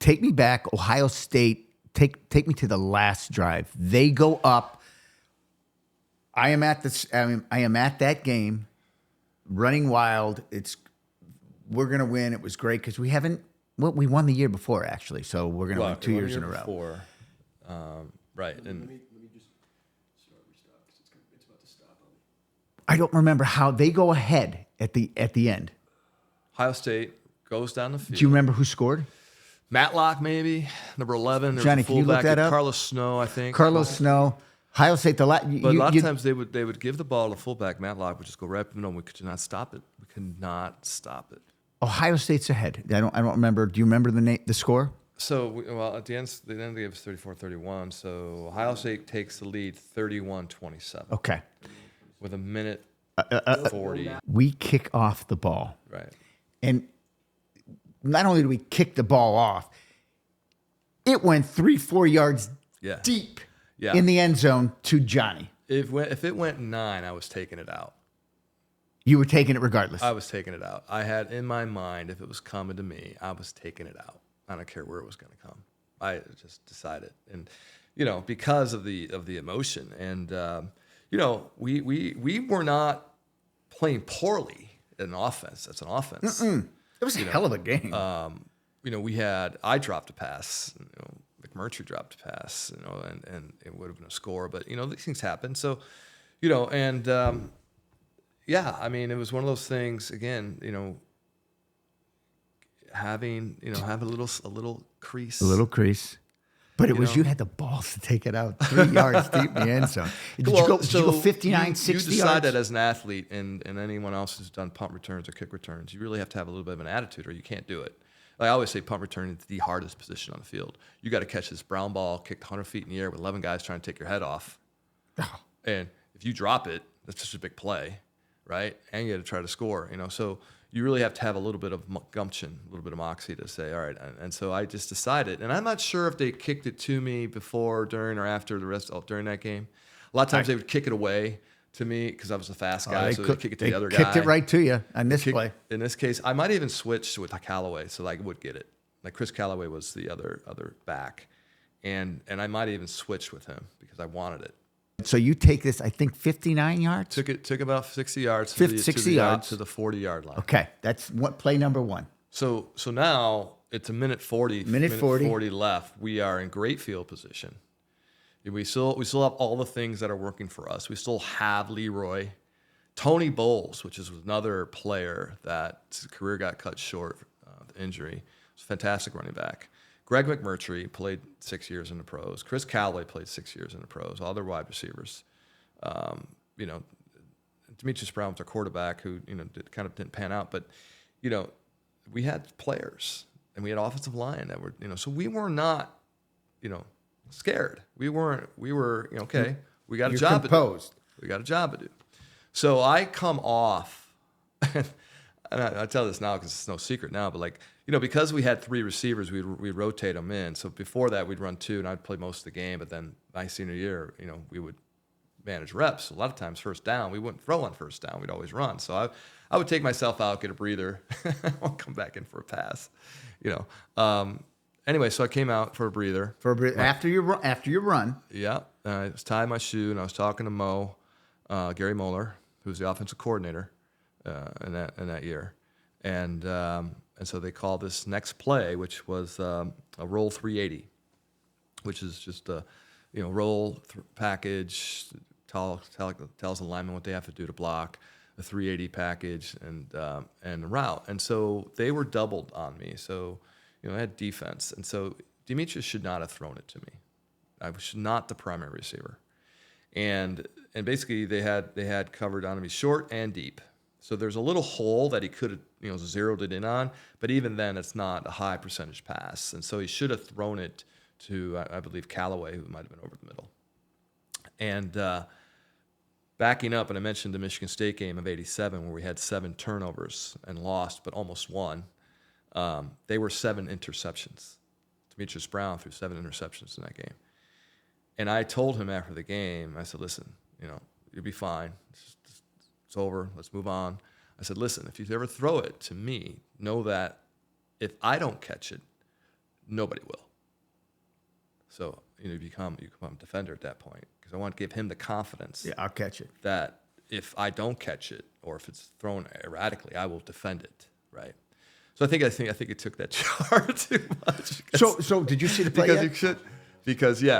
take me back, Ohio State, take me to the last drive. They go up. I am at that game, running wild. We're going to win. It was great because we won the year before, actually. So we're going to win 2 years in a row. Right. And I don't remember how they go ahead at the end. Ohio State goes down the field. Do you remember who scored? Matlock, maybe number 11. There's Johnny, a can you look fullback, that up? Carlos Snow, I think. Carlos Snow. Ohio State. But a lot of times they would give the ball to fullback. Matlock would just go right. No, we could not stop it. We could not stop it. Ohio State's ahead. I don't remember. Do you remember the score? So, at the end they gave us 34-31. So Ohio State takes the lead 31-27. Okay. With a minute 40. We kick off the ball. Right. And not only do we kick the ball off, it went 3-4 yards deep in the end zone to Johnny. If it went 9, I was taking it out. You were taking it regardless. I was taking it out. I had in my mind, if it was coming to me, I was taking it out. I don't care where it was going to come. I just decided, and because of the emotion, and we were not playing poorly in offense. That's an offense. It was a hell of a game. I dropped a pass. McMurtry dropped a pass. And it would have been a score. But these things happen. So, it was one of those things. Again, having have a little crease. A little crease. But it was you had the balls to take it out 3 yards deep in the end zone. Did you go 59, 60 yards? You decide that as an athlete and anyone else who's done punt returns or kick returns, you really have to have a little bit of an attitude or you can't do it. I always say punt return is the hardest position on the field. You got to catch this brown ball kicked 100 feet in the air with 11 guys trying to take your head off. And if you drop it, that's just a big play, right? And you got to try to score, So you really have to have a little bit of gumption, a little bit of moxie to say, all right. And so I just decided, and I'm not sure if they kicked it to me before, during, or after during that game. A lot of times they would kick it away to me because I was a fast guy, so they'd kick it to the other guy. They kicked it right to you on this play. In this case, I might even switch with Callaway so I would get it. Like Chris Callaway was the other back, and I might even switch with him because I wanted it. So you take this, I think, 59 yards? Took about 60 yards. 60 yards. To the 40-yard line. Okay, that's play number 1. So now it's a minute 40. Minute 40 left. We are in great field position. We still have all the things that are working for us. We still have Leroy. Tony Bowles, which is another player that career got cut short with injury. He's a fantastic running back. Greg McMurtry played 6 years in the pros. Chris Callaway played 6 years in the pros. All their wide receivers. Demetrius Brown was our quarterback who, kind of didn't pan out. But, we had players and we had offensive line that were, so we were not, scared. We were, okay, we got a job to do. We got a job to do. So I come off, and I tell this now because it's no secret now, but because we had 3 receivers, we'd rotate them in. So before that, we'd run 2, and I'd play most of the game. But then my senior year, we would manage reps. So a lot of times, first down, we wouldn't throw on first down. We'd always run. So I would take myself out, get a breather, I'll come back in for a pass. Anyway, so I came out for a breather. After your run. Yeah, I was tying my shoe, and I was talking to Mo, Gary Moeller, who was the offensive coordinator in that year, and so they called this next play, which was a roll 380, which is just a roll package, tells the lineman what they have to do to block, a 380 package, and route, and so they were doubled on me. So I had defense, and so Demetrius should not have thrown it to me. I was not the primary receiver, and basically they had covered on me short and deep. So there's a little hole that he could have zeroed it in on, but even then it's not a high percentage pass, and so he should have thrown it to I believe Callaway, who might have been over the middle. And backing up, and I mentioned the Michigan State game of '87 where we had 7 turnovers and lost, but almost won. They were 7 interceptions. Demetrius Brown threw 7 interceptions in that game. And I told him after the game, I said, listen, you'll be fine. It's over. Let's move on. I said, listen, if you ever throw it to me, know that if I don't catch it, nobody will. So, you become a defender at that point because I want to give him the confidence. Yeah, I'll catch it. That if I don't catch it or if it's thrown erratically, I will defend it, right? So I think it took that charge too much. So did you see the play?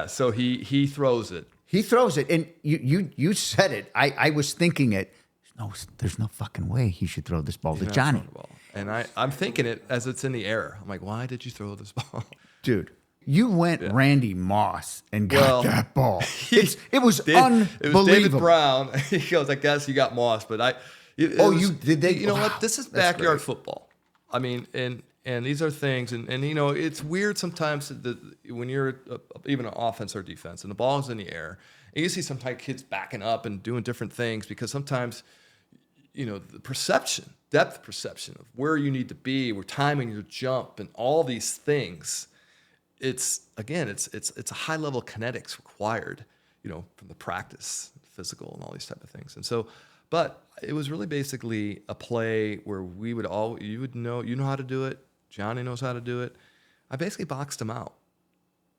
So he throws it. He throws it, and you said it. I was thinking it. no, there's no fucking way he should throw this ball to You're not Johnny. throwing the ball. And I'm thinking it as it's in the air. I'm like, why did you throw this ball? Dude, you went Randy Moss and got that ball. It was unbelievable. It was David Brown. He goes, I guess you got Moss, but did they? You know Wow, what? This is that's backyard great. football. I mean, and these are things, and you know, it's weird sometimes when you're even an offense or defense, and the ball's in the air, and you see sometimes kids backing up and doing different things because sometimes, you know, the depth perception of where you need to be, where timing your jump, and all these things. It's a high level of kinetics required, you know, from the practice, physical, and all these type of things. And so, but it was really basically a play where you know how to do it. Johnny knows how to do it. I basically boxed him out.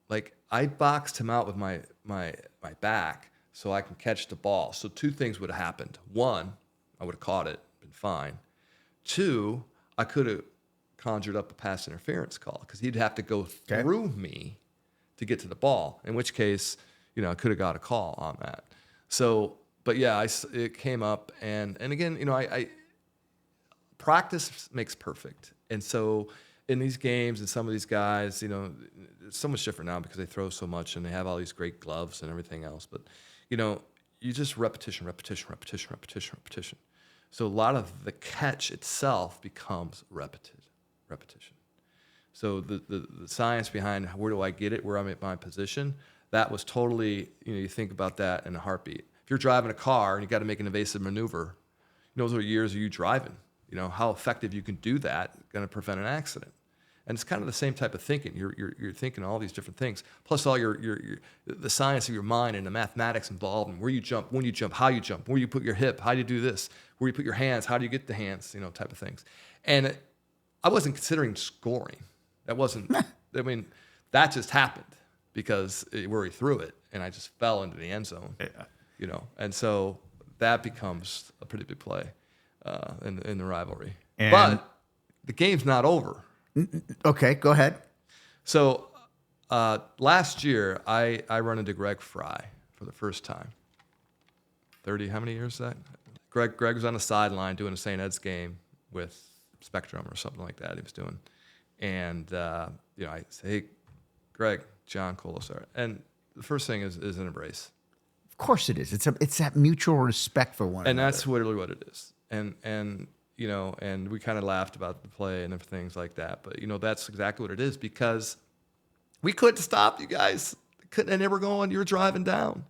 Like I boxed him out with my back so I can catch the ball. So two things would have happened. One, I would have caught it, been fine. Two, I could have conjured up a pass interference call because he'd have to go through me to get to the ball, in which case, you know, I could have got a call on that. So, but yeah, it came up, and again, you know, I practice makes perfect. And so in these games and some of these guys, you know, it's so much different now because they throw so much and they have all these great gloves and everything else. But, you know, you just repetition. So a lot of the catch itself becomes repetition. So the science behind where do I get it, where I'm at my position, that was totally, you know, you think about that in a heartbeat. If you're driving a car and you got to make an evasive maneuver, you know, those are years of you driving. You know, how effective you can do that, going to prevent an accident. And it's kind of the same type of thinking. You're thinking all these different things, plus all the science of your mind and the mathematics involved, and where you jump, when you jump, how you jump, where you put your hip, how do you do this, where you put your hands, how do you get the hands, you know, type of things. And I wasn't considering scoring. That wasn't. I mean, that just happened because where he threw it, and I just fell into the end zone. Yeah. You know, and so that becomes a pretty big play in the rivalry. But the game's not over. Okay, go ahead. So last year, I run into Greg Fry for the first time. 30, how many years is that? Greg was on the sideline doing a St. Ed's game with Spectrum or something like that he was doing. And, you know, I say, hey, Greg, John Kolesar. And the first thing is an embrace. Of course it is. It's that mutual respect for one another. And that's literally what it is. And you know, and we kind of laughed about the play and things like that. But, you know, that's exactly what it is because we couldn't stop you guys. And they were going, you're driving down.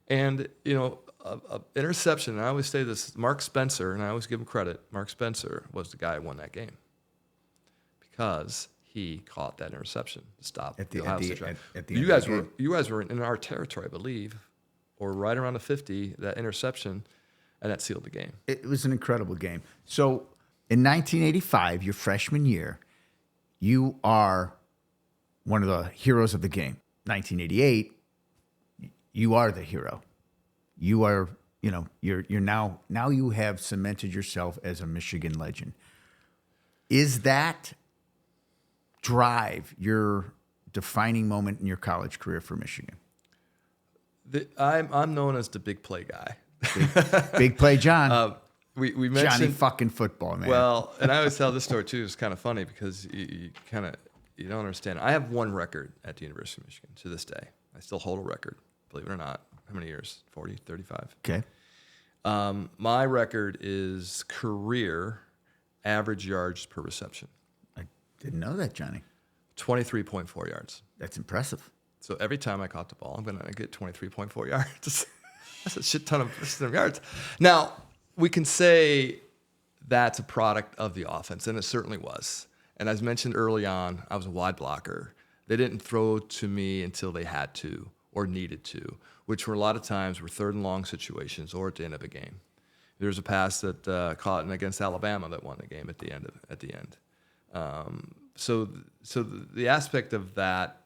And, you know, a interception, and I always say this, Mark Spencer, and I always give him credit, Mark Spencer was the guy who won that game because he caught that interception to stop the Ohio State drive. You guys were in our territory, I believe, or right around the 50, that interception, and that sealed the game. It was an incredible game. So in 1985, your freshman year, you are one of the heroes of the game. 1988, you are the hero. You are, you know, you're now you have cemented yourself as a Michigan legend. Is that drive your defining moment in your college career for Michigan? I'm known as the big play guy. Big play John. We mentioned Johnny fucking football, man. Well, and I always tell this story too. It's kind of funny because you don't understand. I have one record at the University of Michigan to this day. I still hold a record, believe it or not. How many years? 40, 35. Okay. My record is career average yards per reception. I didn't know that, Johnny. 23.4 yards. That's impressive. So every time I caught the ball, I'm going to get 23.4 yards. That's a shit ton of yards. Now, we can say that's a product of the offense, and it certainly was. And as mentioned early on, I was a wide blocker. They didn't throw to me until they had to or needed to, which were a lot of times were third and long situations or at the end of a game. There was a pass that caught against Alabama that won the game at the end. So the aspect of that,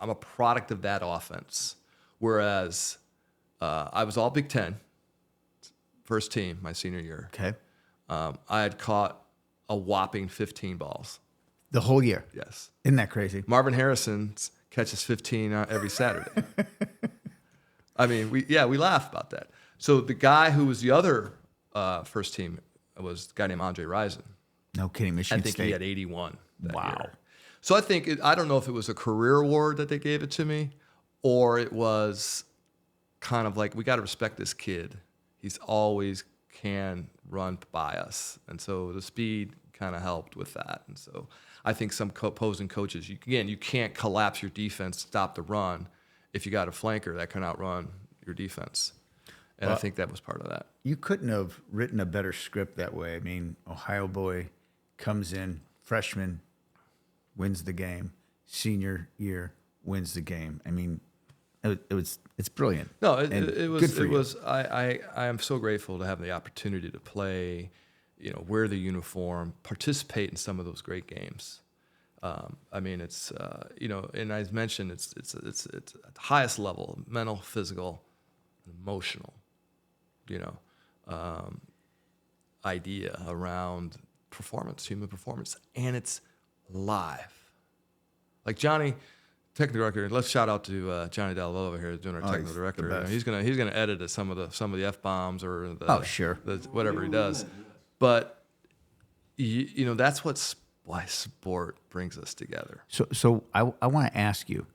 I'm a product of that offense. Whereas I was all Big Ten, first team my senior year. Okay. I had caught a whopping 15 balls. The whole year? Yes. Isn't that crazy? Marvin Harrison catches 15 every Saturday. I mean, we laugh about that. So the guy who was the other first team was a guy named Andre Rison. No kidding, I Michigan think State. he had 81 that Wow. year. So I think, I don't know if it was a career award that they gave it to me, or it was kind of like, we got to respect this kid. He's always can run by us. And so the speed kind of helped with that. And so I think some opposing coaches, you can't collapse your defense, stop the run if you got a flanker that can outrun your defense. And I think that was part of that. You couldn't have written a better script that way. I mean, Ohio boy comes in, freshman, wins the game, senior year, wins the game. I mean, it's brilliant. No, And it was. good for It you. was. I am so grateful to have the opportunity to play, wear the uniform, participate in some of those great games. I mean, it's and as mentioned, it's at the highest level: mental, physical, emotional. Idea around performance, human performance, and it's live. Like Johnny. Technical director. Let's shout out to Johnny Della Vella over here, doing our technical he's director. the best. He's gonna edit some of the F-bombs or Sure. whatever he does. But that's why sport brings us together. So I want to ask you.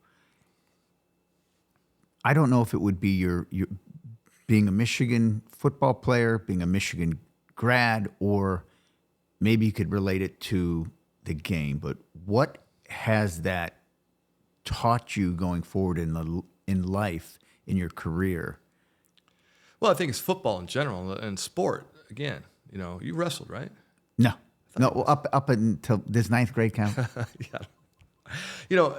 I don't know if it would be your being a Michigan football player, being a Michigan grad, or maybe you could relate it to the game. But what has that taught you going forward in life, in your career? Well, I think it's football in general and sport. Again, you wrestled, right? No, up until this ninth grade count. Yeah.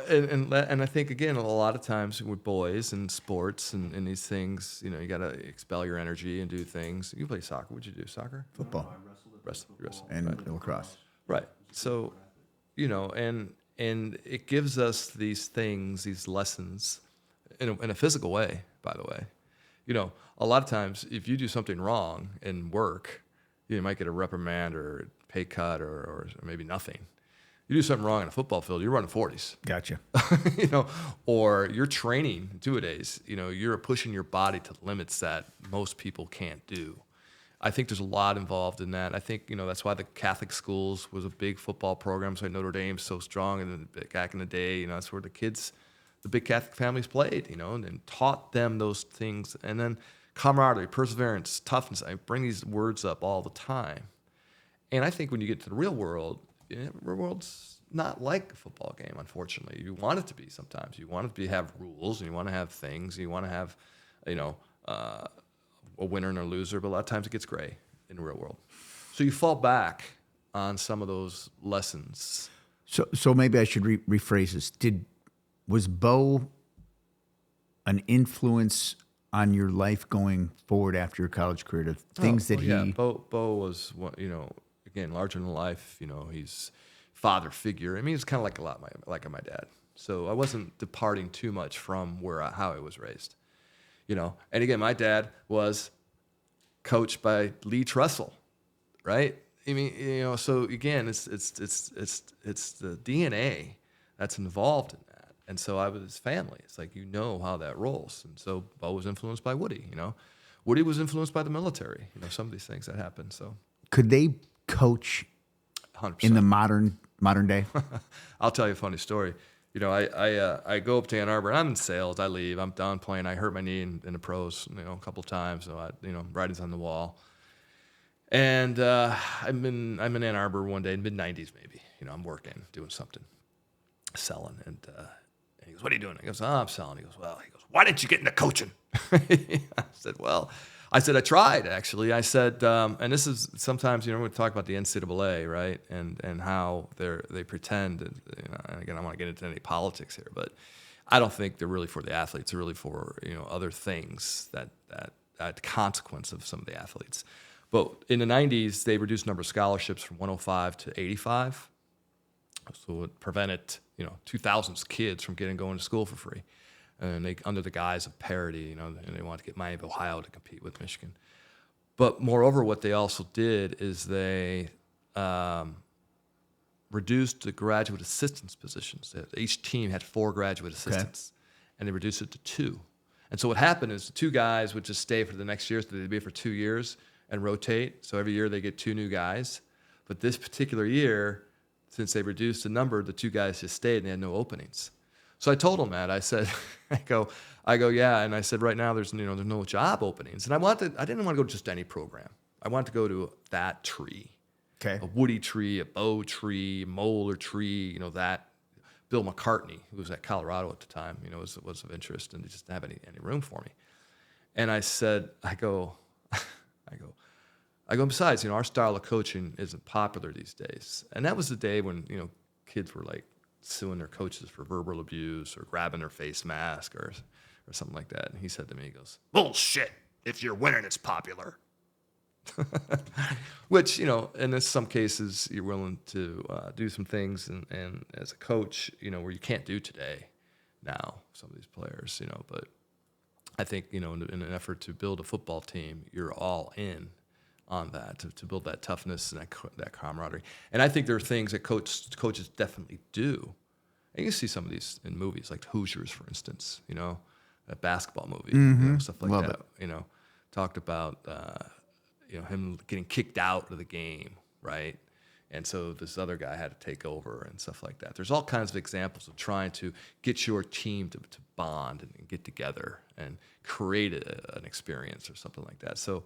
And I think, again, a lot of times with boys and sports and these things, you got to expel your energy and do things. You play soccer. What'd you do? Soccer? Football. Wrestle. And lacrosse. Right. So, and it gives us these things, these lessons in a physical way, by the way. A lot of times if you do something wrong in work, you might get a reprimand or a pay cut or maybe nothing. You do something wrong in a football field, you're running 40s. Gotcha. Or you're training two-a-days. You're pushing your body to limits that most people can't do. I think there's a lot involved in that. I think, that's why the Catholic schools was a big football program. So Notre Dame's so strong. And back in the day, that's where the big Catholic families played, and taught them those things. And then camaraderie, perseverance, toughness. I bring these words up all the time. And I think when you get to the real world, the world's not like a football game, unfortunately. You want it to be sometimes. You want it to have rules, and you want to have things. You want to have, a winner and a loser, but a lot of times it gets gray in the real world. So you fall back on some of those lessons. So maybe I should rephrase this. Was Bo an influence on your life going forward after your college career? The things that he... Yeah, Bo was, again, larger than life. He's father figure. I mean, he's kind of like my dad. So I wasn't departing too much from how I was raised. And again, my dad was coached by Lee Trussell, right? I mean, so again, it's the DNA that's involved in that. And so I was his family. It's like, how that rolls. And so Bo was influenced by Woody, Woody was influenced by the military, some of these things that happened. So could they coach 100%. in the modern day? I'll tell you a funny story. I go up to Ann Arbor, and I'm in sales. I leave. I'm done playing. I hurt my knee in the pros, a couple of times. So writing's on the wall. And I'm in Ann Arbor one day, mid-'90s maybe. I'm working, doing something, selling. And he goes, "What are you doing?" I goes, "Oh, I'm selling." He goes, "Why didn't you get into coaching?" I said, I tried, actually. I said, and this is sometimes, we talk about the NCAA, right? And how they pretend, and again, I don't want to get into any politics here, but I don't think they're really for the athletes. They're really for, other things that consequence of some of the athletes. But in the 90s, they reduced the number of scholarships from 105 to 85. So it prevented, 2,000 kids from going to school for free. And they, under the guise of parity, and they wanted to get Miami of Ohio to compete with Michigan. But moreover, what they also did is they reduced the graduate assistance positions. Each team had 4 graduate assistants, and they reduced it to 2. And so what happened is the 2 guys would just stay for the next year, so they'd be for 2 years, and rotate. So every year they get 2 new guys. But this particular year, since they reduced the number, the 2 guys just stayed and they had no openings. So I told him that. I said, I go, yeah. And I said, right now there's no job openings. And I didn't want to go to just any program. I wanted to go to that tree. Okay. A woody tree, a bow tree, a molar tree, that Bill McCartney, who was at Colorado at the time, was of interest, and they just didn't have any room for me. And I said, I go, besides, our style of coaching isn't popular these days. And that was the day when, kids were like suing their coaches for verbal abuse or grabbing their face mask or something like that. And he said to me, he goes, bullshit, if you're winning, it's popular. Which, in some cases you're willing to do some things and as a coach, where you can't do today now, some of these players, but I think, in an effort to build a football team, you're all in on that, to build that toughness and that camaraderie. And I think there are things that coaches definitely do. And you see some of these in movies, like Hoosiers, for instance, a basketball movie, stuff like Love that, it. Talked about, him getting kicked out of the game, right? And so this other guy had to take over and stuff like that. There's all kinds of examples of trying to get your team to bond and get together and create an experience or something like that. So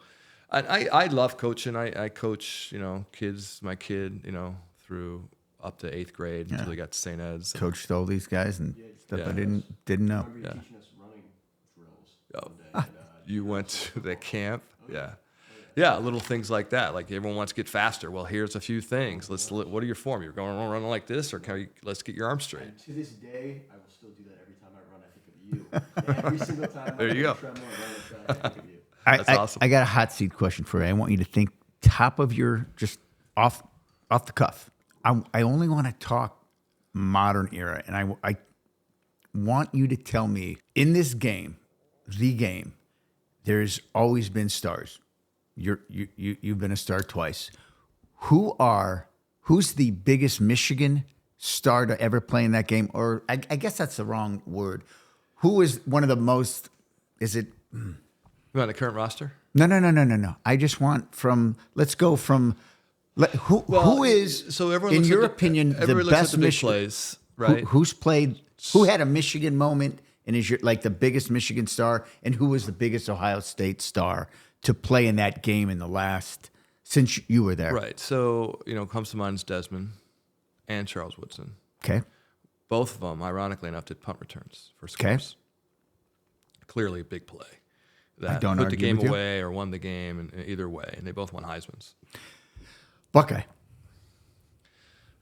I love coaching. I coach, kids, my kid, through up to 8th grade until he got to St. Ed's. Coached all these guys and stuff I didn't know. I remember you teaching us running drills. Oh. One day, and, You went to the camp? Yeah. Yeah, little things like that. Like everyone wants to get faster. Well, here's a few things. What are your form? You're going to run like this, or let's get your arms straight. And to this day, I will still do that every time I run. I think of you. Every single time. There you go. I run a track, I think of you. That's awesome. I got a hot seat question for you. I want you to think top of your, just off the cuff. I only want to talk modern era, and I want you to tell me, in this game, the game, there's always been stars. You've been a star twice. Who's the biggest Michigan star to ever play in that game? Or I guess that's the wrong word. Who is one of the most? Is it? You want the current roster? No. I just want from. Let's go from. Who is? So everyone, in looks your at opinion, the everyone looks at best the big Michigan plays, right? Who's played? Who had a Michigan moment and is like the biggest Michigan star? And who was the biggest Ohio State star to play in that game in the last, since you were there? Right. So, comes to mind is Desmond and Charles Woodson. Okay. Both of them, ironically enough, did punt returns for scores. Okay. Clearly a big play. That I don't put the argue game with you. away or won the game, and either way. And they both won Heismans. Buckeye.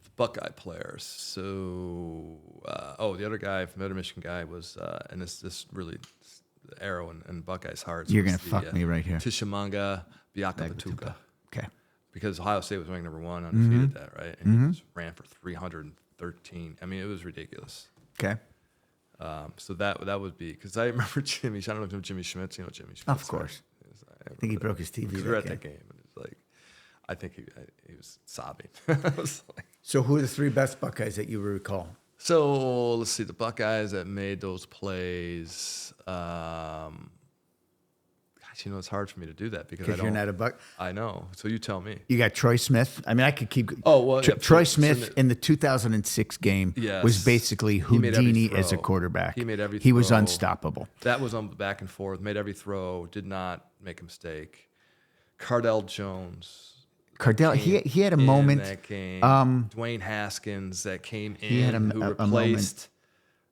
The Buckeye players. So, the other guy, from the other Michigan guy was, and this really, the arrow in Buckeye's heart. You're going to fuck me right here. Tishamanga Biakapatuka. Okay. Because Ohio State was ranked number 1, undefeated that, right? And he just ran for 313. I mean, it was ridiculous. Okay. So that would be, because I remember Jimmy. I don't know if you know Jimmy Schmitz. You know Jimmy Schmitz. Of course. Right? I think he broke his TV. We that were at game. that game, and it's like, I think he was sobbing. I was like, So who are the 3 best Buckeyes that you recall? so let's see, the Buckeyes that made those plays. It's hard for me to do that because Because you're not a Buck. I know. So you tell me. You got Troy Smith. I mean, I could keep. Oh, well, yeah, Troy so Smith in the 2006 game Yes. was basically He made every Houdini as a throw. quarterback. He made every He was throw. unstoppable. That was on back and forth. Made every throw. Did not make a mistake. Cardell Jones. Cardell, he had a in moment. that game. Dwayne Haskins that came in. He had who a replaced.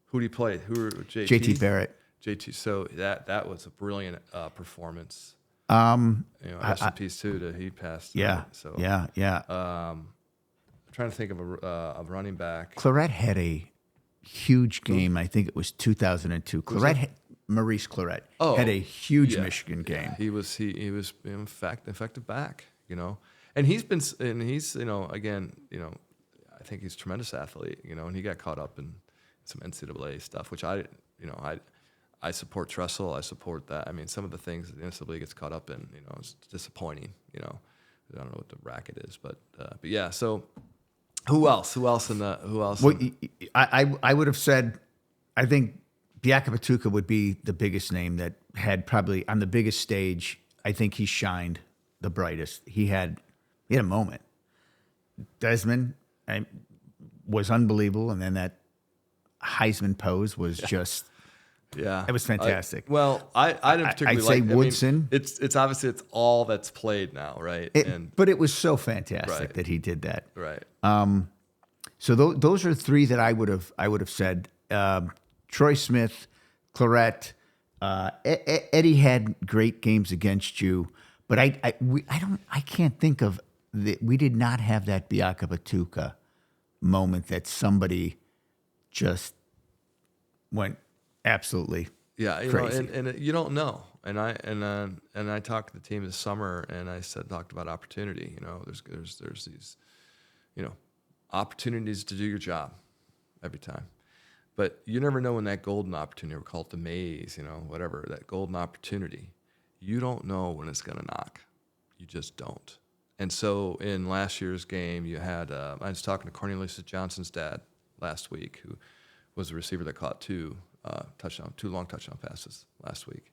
Who did he play? JT Barrett. JT. So that was a brilliant performance. Rest in peace too. He passed. Yeah. Right? So Yeah. I'm trying to think of a running back. Claret had a huge game. I think it was 2002. Maurice Claret had a huge Michigan game. He was in fact effective back. And he's again, I think he's a tremendous athlete. And he got caught up in some NCAA stuff, which I support Tressel. I support that. I mean, some of the things that the NCAA gets caught up in, it's disappointing. I don't know what the racket is, but yeah. So, who else? Who else? Well, I would have said, I think Biakapatuka would be the biggest name that had probably on the biggest stage. I think he shined the brightest. He had a moment. Desmond was unbelievable, and then that Heisman pose was just Yeah, it was fantastic. I didn't particularly I'd say like. Woodson. It's obviously it's all that's played now, right? But it was so fantastic Right. that he did that. Right. So those are three that I would have said. Troy Smith, Clarett, Eddie had great games against you, but I can't think of we did not have that Biaka Batuka moment that somebody just went absolutely Yeah, crazy. and you don't know. And I talked to the team this summer, and I talked about opportunity. There's these, opportunities to do your job every time, but you never know when that golden opportunity, we call it the maze, whatever, that golden opportunity, you don't know when it's going to knock. You just don't. And so in last year's game, you had I was talking to Cornelius Johnson's dad last week, who was the receiver that caught two long touchdown passes last week.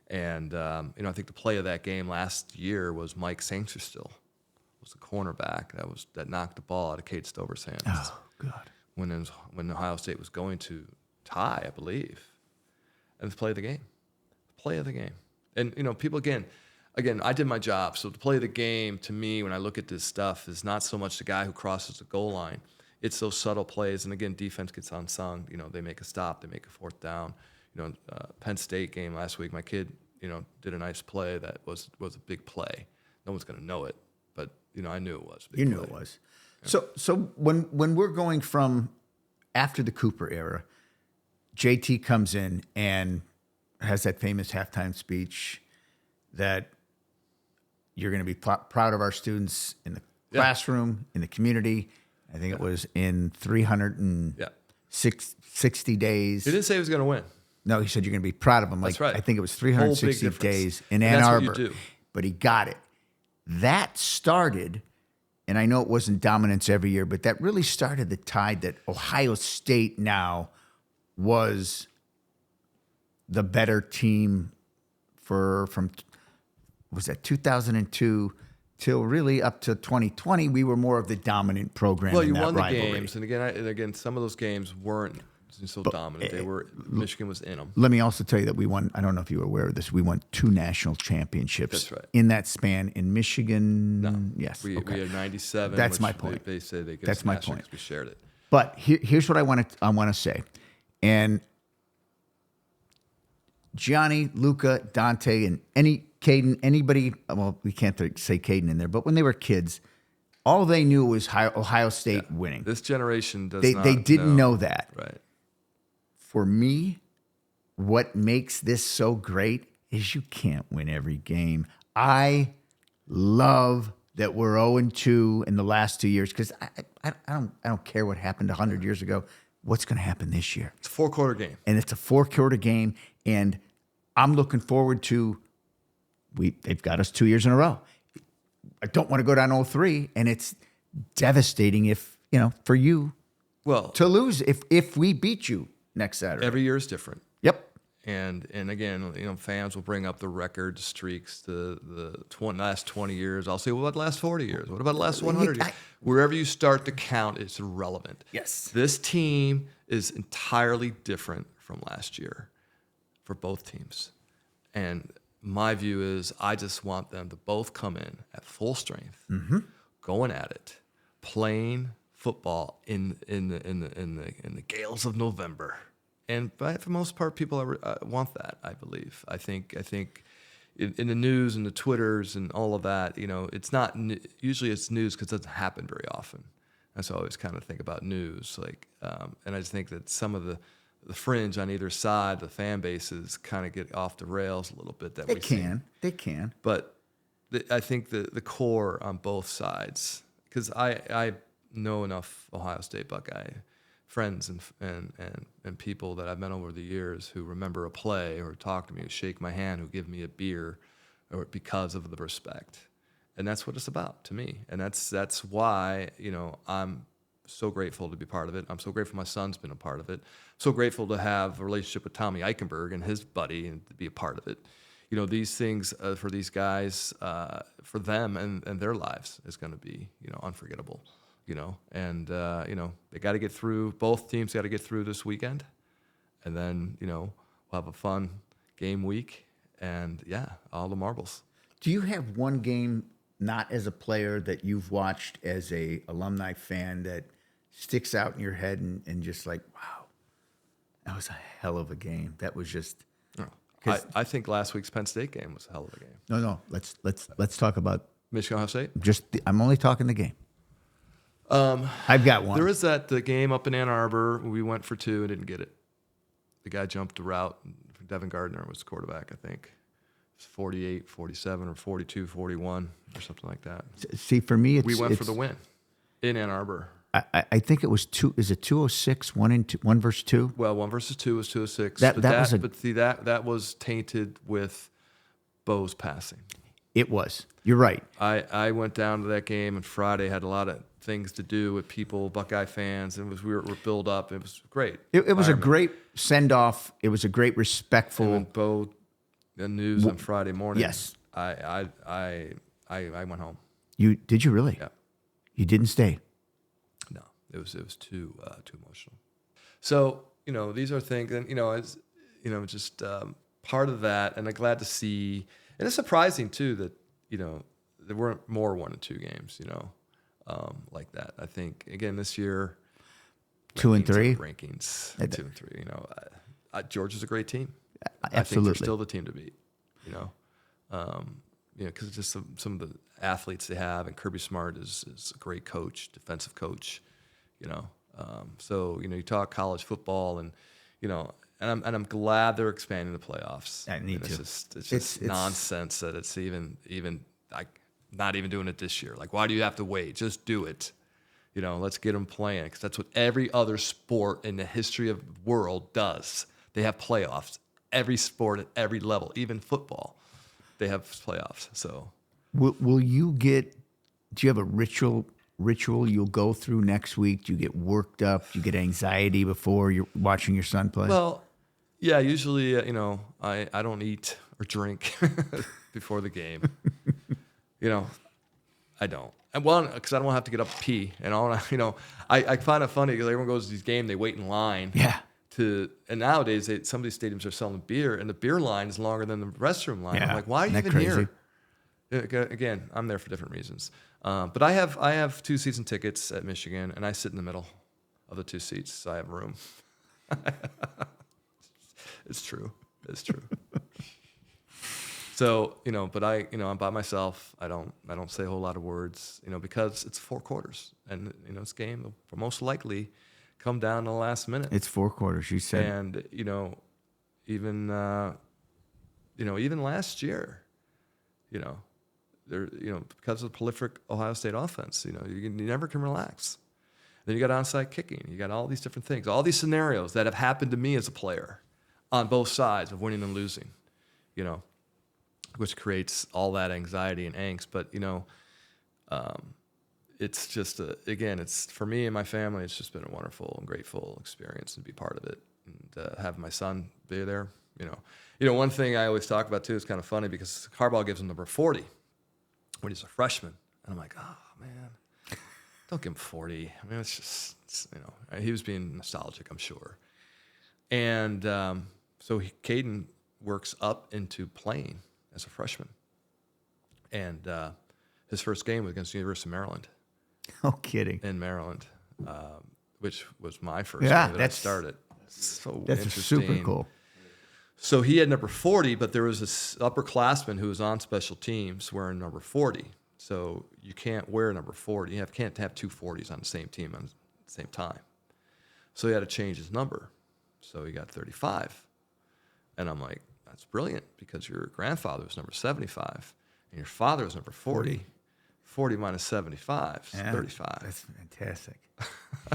And, I think the play of that game last year was Mike Sainterstill was the cornerback that knocked the ball out of Kate Stover's hands. Oh, God. When Ohio State was going to tie, I believe. And it's play of the game. Play of the game. And, people, again, I did my job. So the play of the game, to me, when I look at this stuff, is not so much the guy who crosses the goal line. It's those subtle plays. And, again, defense gets unsung. They make a stop. They make a fourth down. Penn State game last week, my kid, did a nice play that was a big play. No one's going to know it, but, I knew it was a big play. Knew it was. Yeah. So when we're going from after the Cooper era, JT comes in and has that famous halftime speech that you're going to be proud of our students in the classroom, in the community. I think it was in 360 days. He didn't say he was going to win. No, he said you're going to be proud of him. That's right. I think it was 360 days in Ann Arbor. Arbor. What you do. But he got it. That started, and I know it wasn't dominance every year, but that really started the tide that Ohio State now was the better team from was that 2002 till really up to 2020. We were more of the dominant program. Well, in you that won the rivalry. games, and again, some of those games weren't so dominant. They were Michigan was in them. Let me also tell you that we won. I don't know if you were aware of this. We won 2 national championships. That's right. In that span in Michigan. No. Yes. We had 97. That's which my point. They say they That's my point. We shared it. But here's what I want to say, and Gianni, Luca, Dante, and Caden, anybody. Well, we can't say Caden in there, but when they were kids, all they knew was Ohio State winning. This generation does not. They didn't know that. Right. For me, what makes this so great is you can't win every game. I love that we're 0-2 in the last 2 years because I don't care what happened 100 years ago. What's going to happen this year? It's a 4-quarter game. And it's a 4-quarter game, and I'm looking forward to they've got us 2 years in a row. I don't want to go down 0-3, and it's devastating if, for you to lose if we beat you next Saturday. Every year is different. Yep. And again, fans will bring up the record streaks, the last 20 years. I'll say, what about the last 40 years? What about the last 100 years? Wherever you start to count, it's irrelevant. Yes. This team is entirely different from last year for both teams. And my view is I just want them to both come in at full strength, going at it, playing football in the gales of November. And for the most part, people want that, I believe. I think in the news and the Twitters and all of that, it's not usually it's news because it doesn't happen very often. And so I always kind of think about news, and I just think that some of the fringe on either side, the fan bases kind of get off the rails a little bit. They can. But I think the core on both sides, because I know enough Ohio State Buckeye friends and people that I've met over the years who remember a play or talk to me, who shake my hand, who give me a beer, or because of the respect, and that's what it's about to me, and that's why I'm so grateful to be part of it. I'm so grateful my son's been a part of it. So grateful to have a relationship with Tommy Eichenberg and his buddy and to be a part of it. these things for these guys, for them and their lives is going to be, unforgettable, and, they got to get through, both teams got to get through this weekend, and then, we'll have a fun game week, and all the marbles. Do you have one game, not as a player, that you've watched as a alumni fan that sticks out in your head and just like, wow, that was a hell of a game. That was just. I think last week's Penn State game was a hell of a game. No. Let's talk about Michigan Ohio State. I'm only talking the game. I've got one. There is the game up in Ann Arbor. We went for 2 and didn't get it. The guy jumped the route. Devin Gardner was the quarterback, I think. It was 48, 47, or 42, 41, or something like that. See, for me, we went for the win in Ann Arbor. I think it was 2. Is it 206? 1 versus 2? Well, 1 versus 2 was 206. That was tainted with Bo's passing. It was. You're right. I went down to that game and Friday had a lot of things to do with people, Buckeye fans, and we were built up. It was great. It was a great send off. It was a great respectful. And Bo, the news on Friday morning. Yes. I went home. Did you really? Yeah. You didn't stay. No, it was too emotional. So these are things, and as just part of that, and I'm glad to see. And it's surprising too that there weren't more 1 and 2 games, like that. I think again this year, 2 and 3 rankings, 2 and 3. Georgia's a great team. Absolutely, I think they're still the team to beat. Because just some of the athletes they have, and Kirby Smart is a great coach, defensive coach. So you talk college football, and And I'm glad they're expanding the playoffs. I need to. It's just nonsense that it's even like not even doing it this year. Like, why do you have to wait? Just do it. Let's get them playing, because that's what every other sport in the history of the world does. They have playoffs. Every sport at every level, even football, they have playoffs. So, will you get? Do you have a ritual you'll go through next week? Do you get worked up? Do you get anxiety before you're watching your son play? Well, yeah, usually, I don't eat or drink before the game. I don't. And because I don't have to get up to pee. And I find it funny because everyone goes to these games, they wait in line. Yeah. And nowadays, some of these stadiums are selling beer, and the beer line is longer than the restroom line. Yeah. I'm like, why are you even here? Again, I'm there for different reasons. But I have 2 season tickets at Michigan, and I sit in the middle of the 2 seats, so I have room. It's true. So, but I'm by myself. I don't say a whole lot of words, because it's 4 quarters, and this game will most likely come down to the last minute. It's 4 quarters, you said. And even last year, there, because of the prolific Ohio State offense, you never can relax. Then you got onside kicking. You got all these different things, all these scenarios that have happened to me as a player on both sides of winning and losing, which creates all that anxiety and angst. But, it's just, it's for me and my family, it's just been a wonderful and grateful experience to be part of it, and have my son be there. One thing I always talk about too is kind of funny, because Harbaugh gives him number 40 when he's a freshman. And I'm like, oh man, don't give him 40. I mean, it's just, he was being nostalgic, I'm sure. And so Caden works up into playing as a freshman. And his first game was against the University of Maryland. No kidding. In Maryland, which was my first game that I started. So that's interesting. Super cool. So he had number 40, but there was this upperclassman who was on special teams wearing number 40. So you can't wear number 40. You can't have 2 40s on the same team at the same time. So he had to change his number. So he got 35. And I'm like, that's brilliant, because your grandfather was number 75 and your father was number 40. 40 minus 75 is 35. That's fantastic.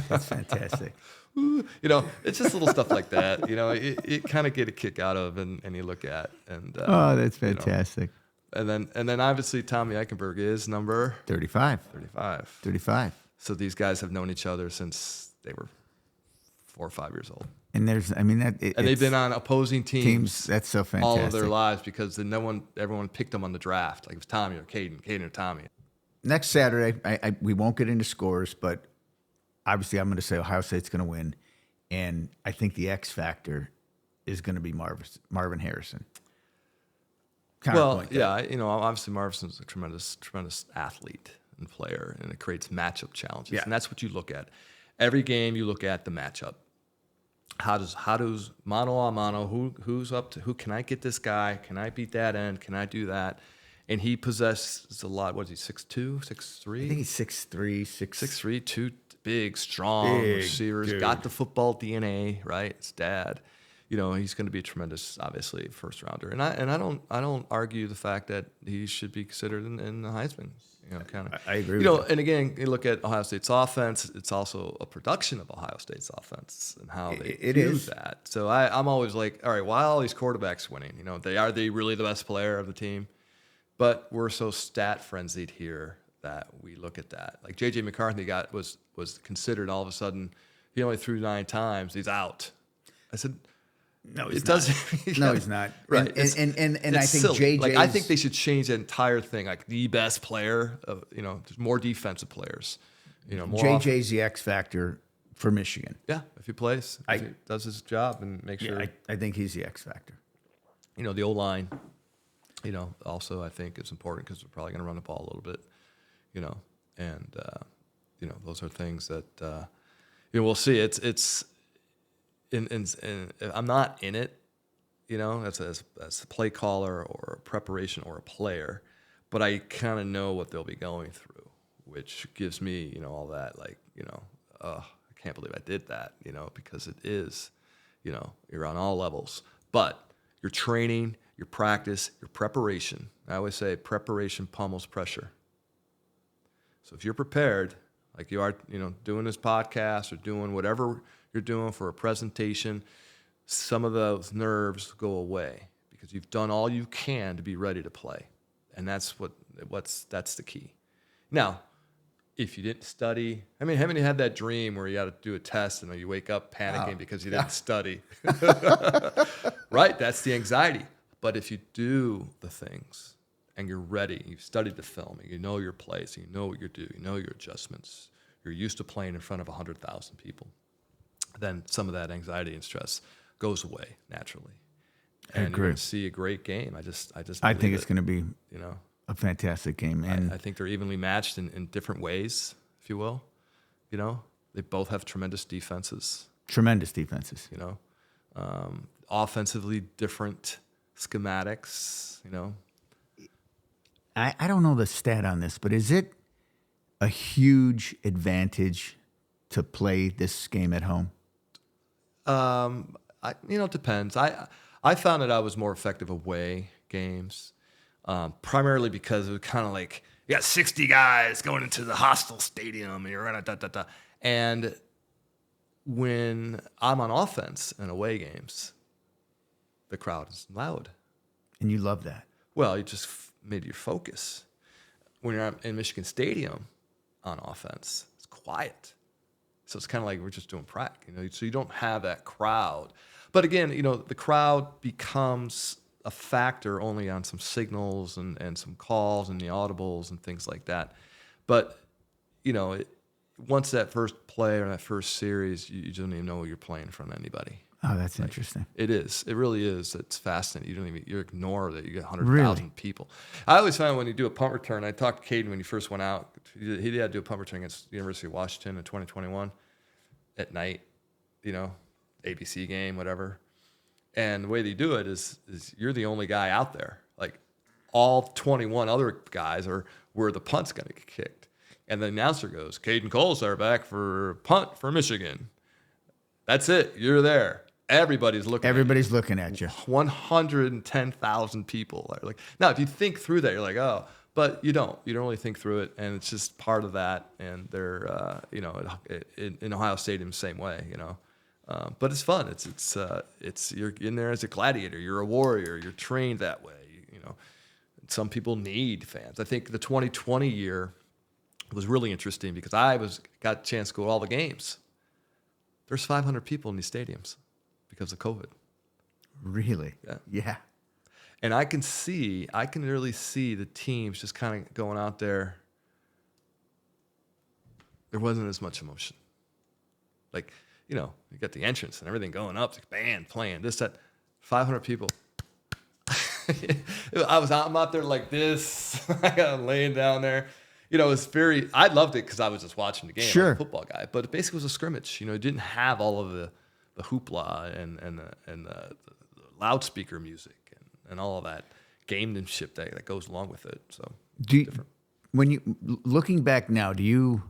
That's fantastic. It's just little stuff like that. It kind of get a kick out of, and you look at, and that's fantastic. And then obviously Tommy Eichenberg is number 35. 35. 35. So these guys have known each other since they were 4 or 5 years old. And And they've been on opposing teams that's so fantastic. all of their lives because everyone picked them on the draft. Like it was Tommy or Caden or Tommy. Next Saturday, we won't get into scores, but obviously I'm going to say Ohio State's going to win. And I think the X factor is going to be Marvin Harrison. Well, yeah, obviously Marvin's a tremendous athlete and player, and it creates matchup challenges. Yeah. And that's what you look at. Every game you look at the matchup. How does mano a mano, who's up to, who can I get this guy? Can I beat that end? Can I do that? And he possesses a lot. What is he, 6'2", 6'3"? I think he's 6'3", 6'3", two big, strong receivers. Dude. Got the football DNA, right? His dad. He's going to be a tremendous, obviously, first rounder. And I don't argue the fact that he should be considered in the Heisman. I agree with you. And again, you look at Ohio State's offense, it's also a production of Ohio State's offense and how they do that. So I'm always like, all right, why are all these quarterbacks winning? Are they really the best player of the team? But we're so stat frenzied here that we look at that. Like J.J. McCarthy was considered all of a sudden, he only threw 9 times, he's out. I said, no, he's it not. doesn't. No, he's not. Right. And I think silly. JJ. I think they should change the entire thing. Like the best player of, there's more defensive players. More JJ's the X factor for Michigan. Yeah, if he plays, if he does his job and make sure. I think he's the X factor. The O-line, also I think is important because we're probably going to run the ball a little bit, and those are things that we'll see. It's. And I'm not in it, as a play caller or a preparation or a player, but I kind of know what they'll be going through, which gives me, all that, like, I can't believe I did that, because it is, you're on all levels. But your training, your practice, your preparation, I always say preparation pummels pressure. So if you're prepared, like you are, doing this podcast or doing whatever you're doing for a presentation, some of those nerves go away because you've done all you can to be ready to play. And that's that's the key. Now, if you didn't study, haven't you had that dream where you got to do a test and you wake up panicking because you didn't study? Right? That's the anxiety. But if you do the things and you're ready, you've studied the film, and you know your place, and you know what you're doing, you know your adjustments, you're used to playing in front of 100,000 people, then some of that anxiety and stress goes away naturally. And you're going to see a great game. I think it's going to be a fantastic game. And I think they're evenly matched in different ways, if you will. They both have tremendous defenses. Offensively different schematics, I don't know the stat on this, but is it a huge advantage to play this game at home? It depends. I found that I was more effective away games, primarily because it was kind of like you got 60 guys going into the hostile stadium, and you're da. And when I'm on offense in away games, the crowd is loud, and you love that. Well, you just made your focus. When you're in Michigan Stadium on offense, it's quiet. So it's kind of like we're just doing prac, so you don't have that crowd. But again, the crowd becomes a factor only on some signals and some calls and the audibles and things like that. But, once that first play or that first series, you don't even know you're playing in front of anybody. Oh, that's interesting. It is. It really is. It's fascinating. You ignore that you get 100,000 people. I always find when you do a punt return, I talked to Caden when he first went out. He had to do a punt return against the University of Washington in 2021 at night, ABC game, whatever. And the way they do it is you're the only guy out there. Like all 21 other guys are where the punt's going to get kicked. And the announcer goes, Caden Kolesar back for punt for Michigan. That's it. You're there. Everybody's looking at you. 110,000 people are like, now if you think through that, you're like, oh, but you don't really think through it. And it's just part of that. And they're, in Ohio Stadium, same way, but it's fun. It's you're in there as a gladiator. You're a warrior. You're trained that way. Some people need fans. I think the 2020 year was really interesting because I got a chance to go to all the games. There's 500 people in these stadiums because of COVID. Really? Yeah. Yeah. And I can really see the teams just kind of going out there. There wasn't as much emotion. Like, you got the entrance and everything going up, the band playing, this, that, 500 people. I'm out there like this. I got laying down there. I loved it because I was just watching the game. Sure. I'm a football guy. But it basically was a scrimmage. It didn't have all of the hoopla and the loudspeaker music and all of that gamemanship that goes along with it. So when you looking back now, do you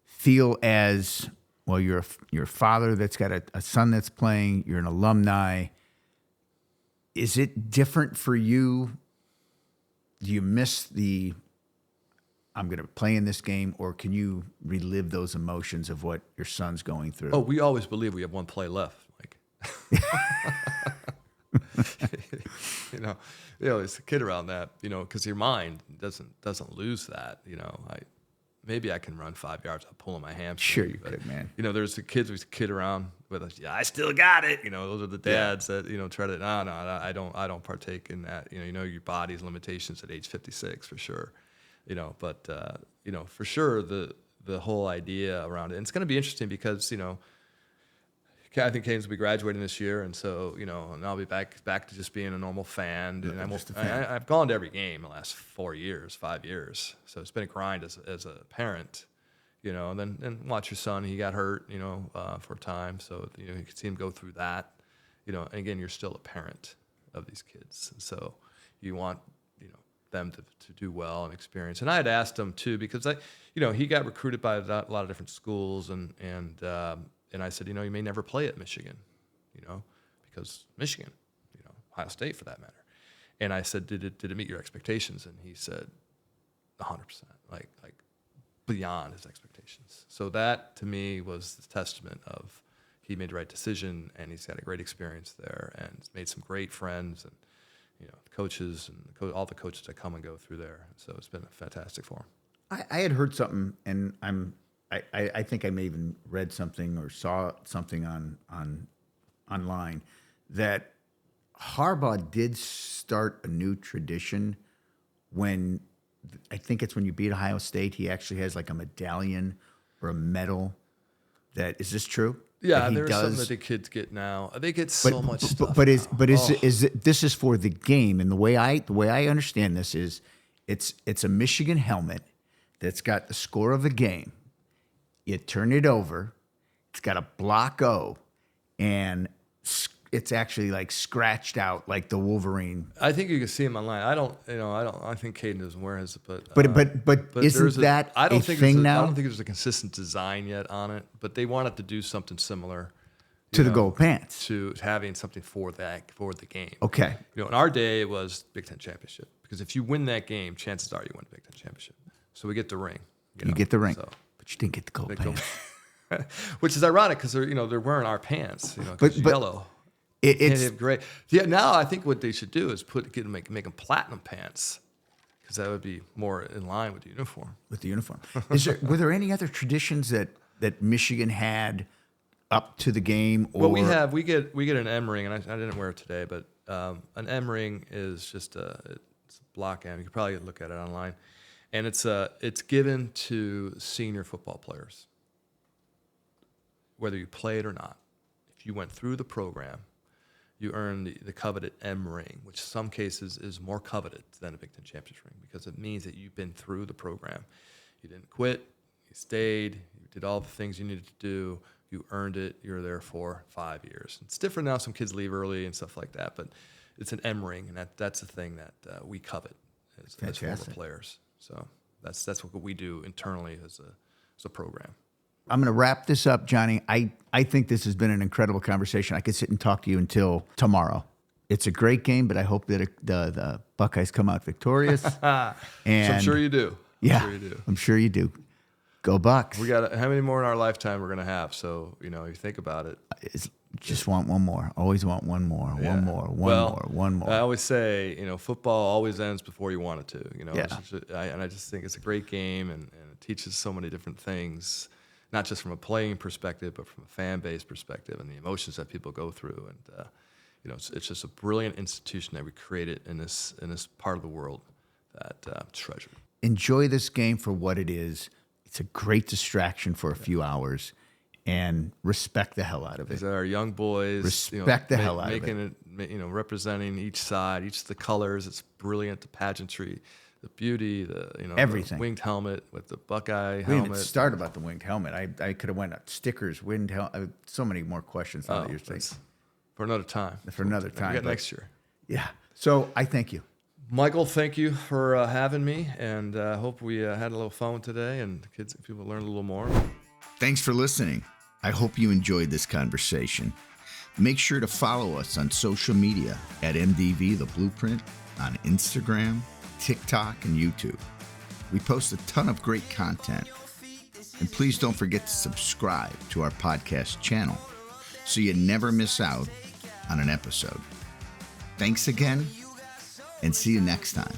feel as well? You're a father that's got a son that's playing. You're an alumni. Is it different for you? Do you miss I'm going to play in this game, or can you relive those emotions of what your son's going through? Oh, we always believe we have one play left. Like, it's a kid around that, because your mind doesn't lose that. Maybe I can run 5 yards. I'll pull in my hamstring. Sure, you could, man. There's the kids with kid around with us. Yeah, I still got it. Those are the dads that try to. No, I don't partake in that. Your body's limitations at age 56 for sure. But for sure the whole idea around it. And it's going to be interesting because I think Caden's will be graduating this year, and so and I'll be back to just being a normal fan. And I've gone to every game the last 5 years, so it's been a grind as a parent, and then watch your son. He got hurt, for a time, so you can see him go through that, and again, you're still a parent of these kids, and so you want them to do well and experience. And I had asked him too because he got recruited by a lot of different schools, and I said, you may never play at Michigan, because Michigan, Ohio State for that matter. And I said, did it meet your expectations? And he said, 100%, like beyond his expectations. So that to me was the testament of he made the right decision, and he's had a great experience there, and made some great friends, and the coaches and all the coaches that come and go through there. So it's been fantastic for him. I had heard something, and I think I may even read something or saw something online that Harbaugh did start a new tradition when I think it's when you beat Ohio State. He actually has like a medallion or a medal. Is this true? Yeah, there's something that the kids get now. They get so much stuff. But this is for the game, and the way I understand this is it's a Michigan helmet that's got the score of the game. You turn it over, it's got a block O, and it's actually like scratched out like the Wolverine. I think you can see him online. I think Caden doesn't wear his, but isn't that a thing now? I don't think there's a consistent design yet on it, but they wanted to do something similar to the gold pants, to having something for the game. Okay. In our day it was Big Ten championship, because if you win that game, chances are you win the Big Ten championship. So we get the ring. You get the ring, but you didn't get the gold pants. Which is ironic because they're wearing our pants, but yellow. It's great. Yeah, now I think what they should do is make them platinum pants, because that would be more in line with the uniform. Were there any other traditions that Michigan had up to the game? Or? Well, we get an M ring, and I didn't wear it today, but an M ring is just it's a block M. You can probably look at it online, and it's given to senior football players, whether you play it or not. If you went through the program, you earn the coveted M ring, which in some cases is more coveted than a Big Ten championship ring, because it means that you've been through the program. You didn't quit. You stayed. You did all the things you needed to do. You earned it. You're there for 5 years. It's different now. Some kids leave early and stuff like that, but it's an M ring, and that's the thing that we covet as former players. So that's what we do internally as a program. I'm going to wrap this up, Johnny. I think this has been an incredible conversation. I could sit and talk to you until tomorrow. It's a great game, but I hope that the Buckeyes come out victorious. And so I'm sure you do. I'm sure you do. Go Bucks. We got how many more in our lifetime we're going to have? So, if you think about it. Just want one more. Always want one more. Yeah. One more. I always say, football always ends before you want it to. And I just think it's a great game, and it teaches so many different things. not just from a playing perspective, but from a fan base perspective and the emotions that people go through. And it's just a brilliant institution that we created in this part of the world that treasure. Enjoy this game for what it is. It's a great distraction for a few hours, and respect the hell out of it. These are our young boys. Respect the hell out of it. Representing each side, each of the colors. It's brilliant. The pageantry, the beauty, everything. The winged helmet with the Buckeye We helmet. didn't even start about the winged helmet. I could have went at stickers, winged helmet. So many more questions now that you're saying. For another time. For another time. We got next year. Yeah. So I thank you. Michael, thank you for having me, and I hope we had a little fun today, and the kids, people learned a little more. Thanks for listening. I hope you enjoyed this conversation. Make sure to follow us on social media at MDV The Blueprint on Instagram, TikTok, and YouTube. We post a ton of great content. And please don't forget to subscribe to our podcast channel so you never miss out on an episode. Thanks again, and see you next time.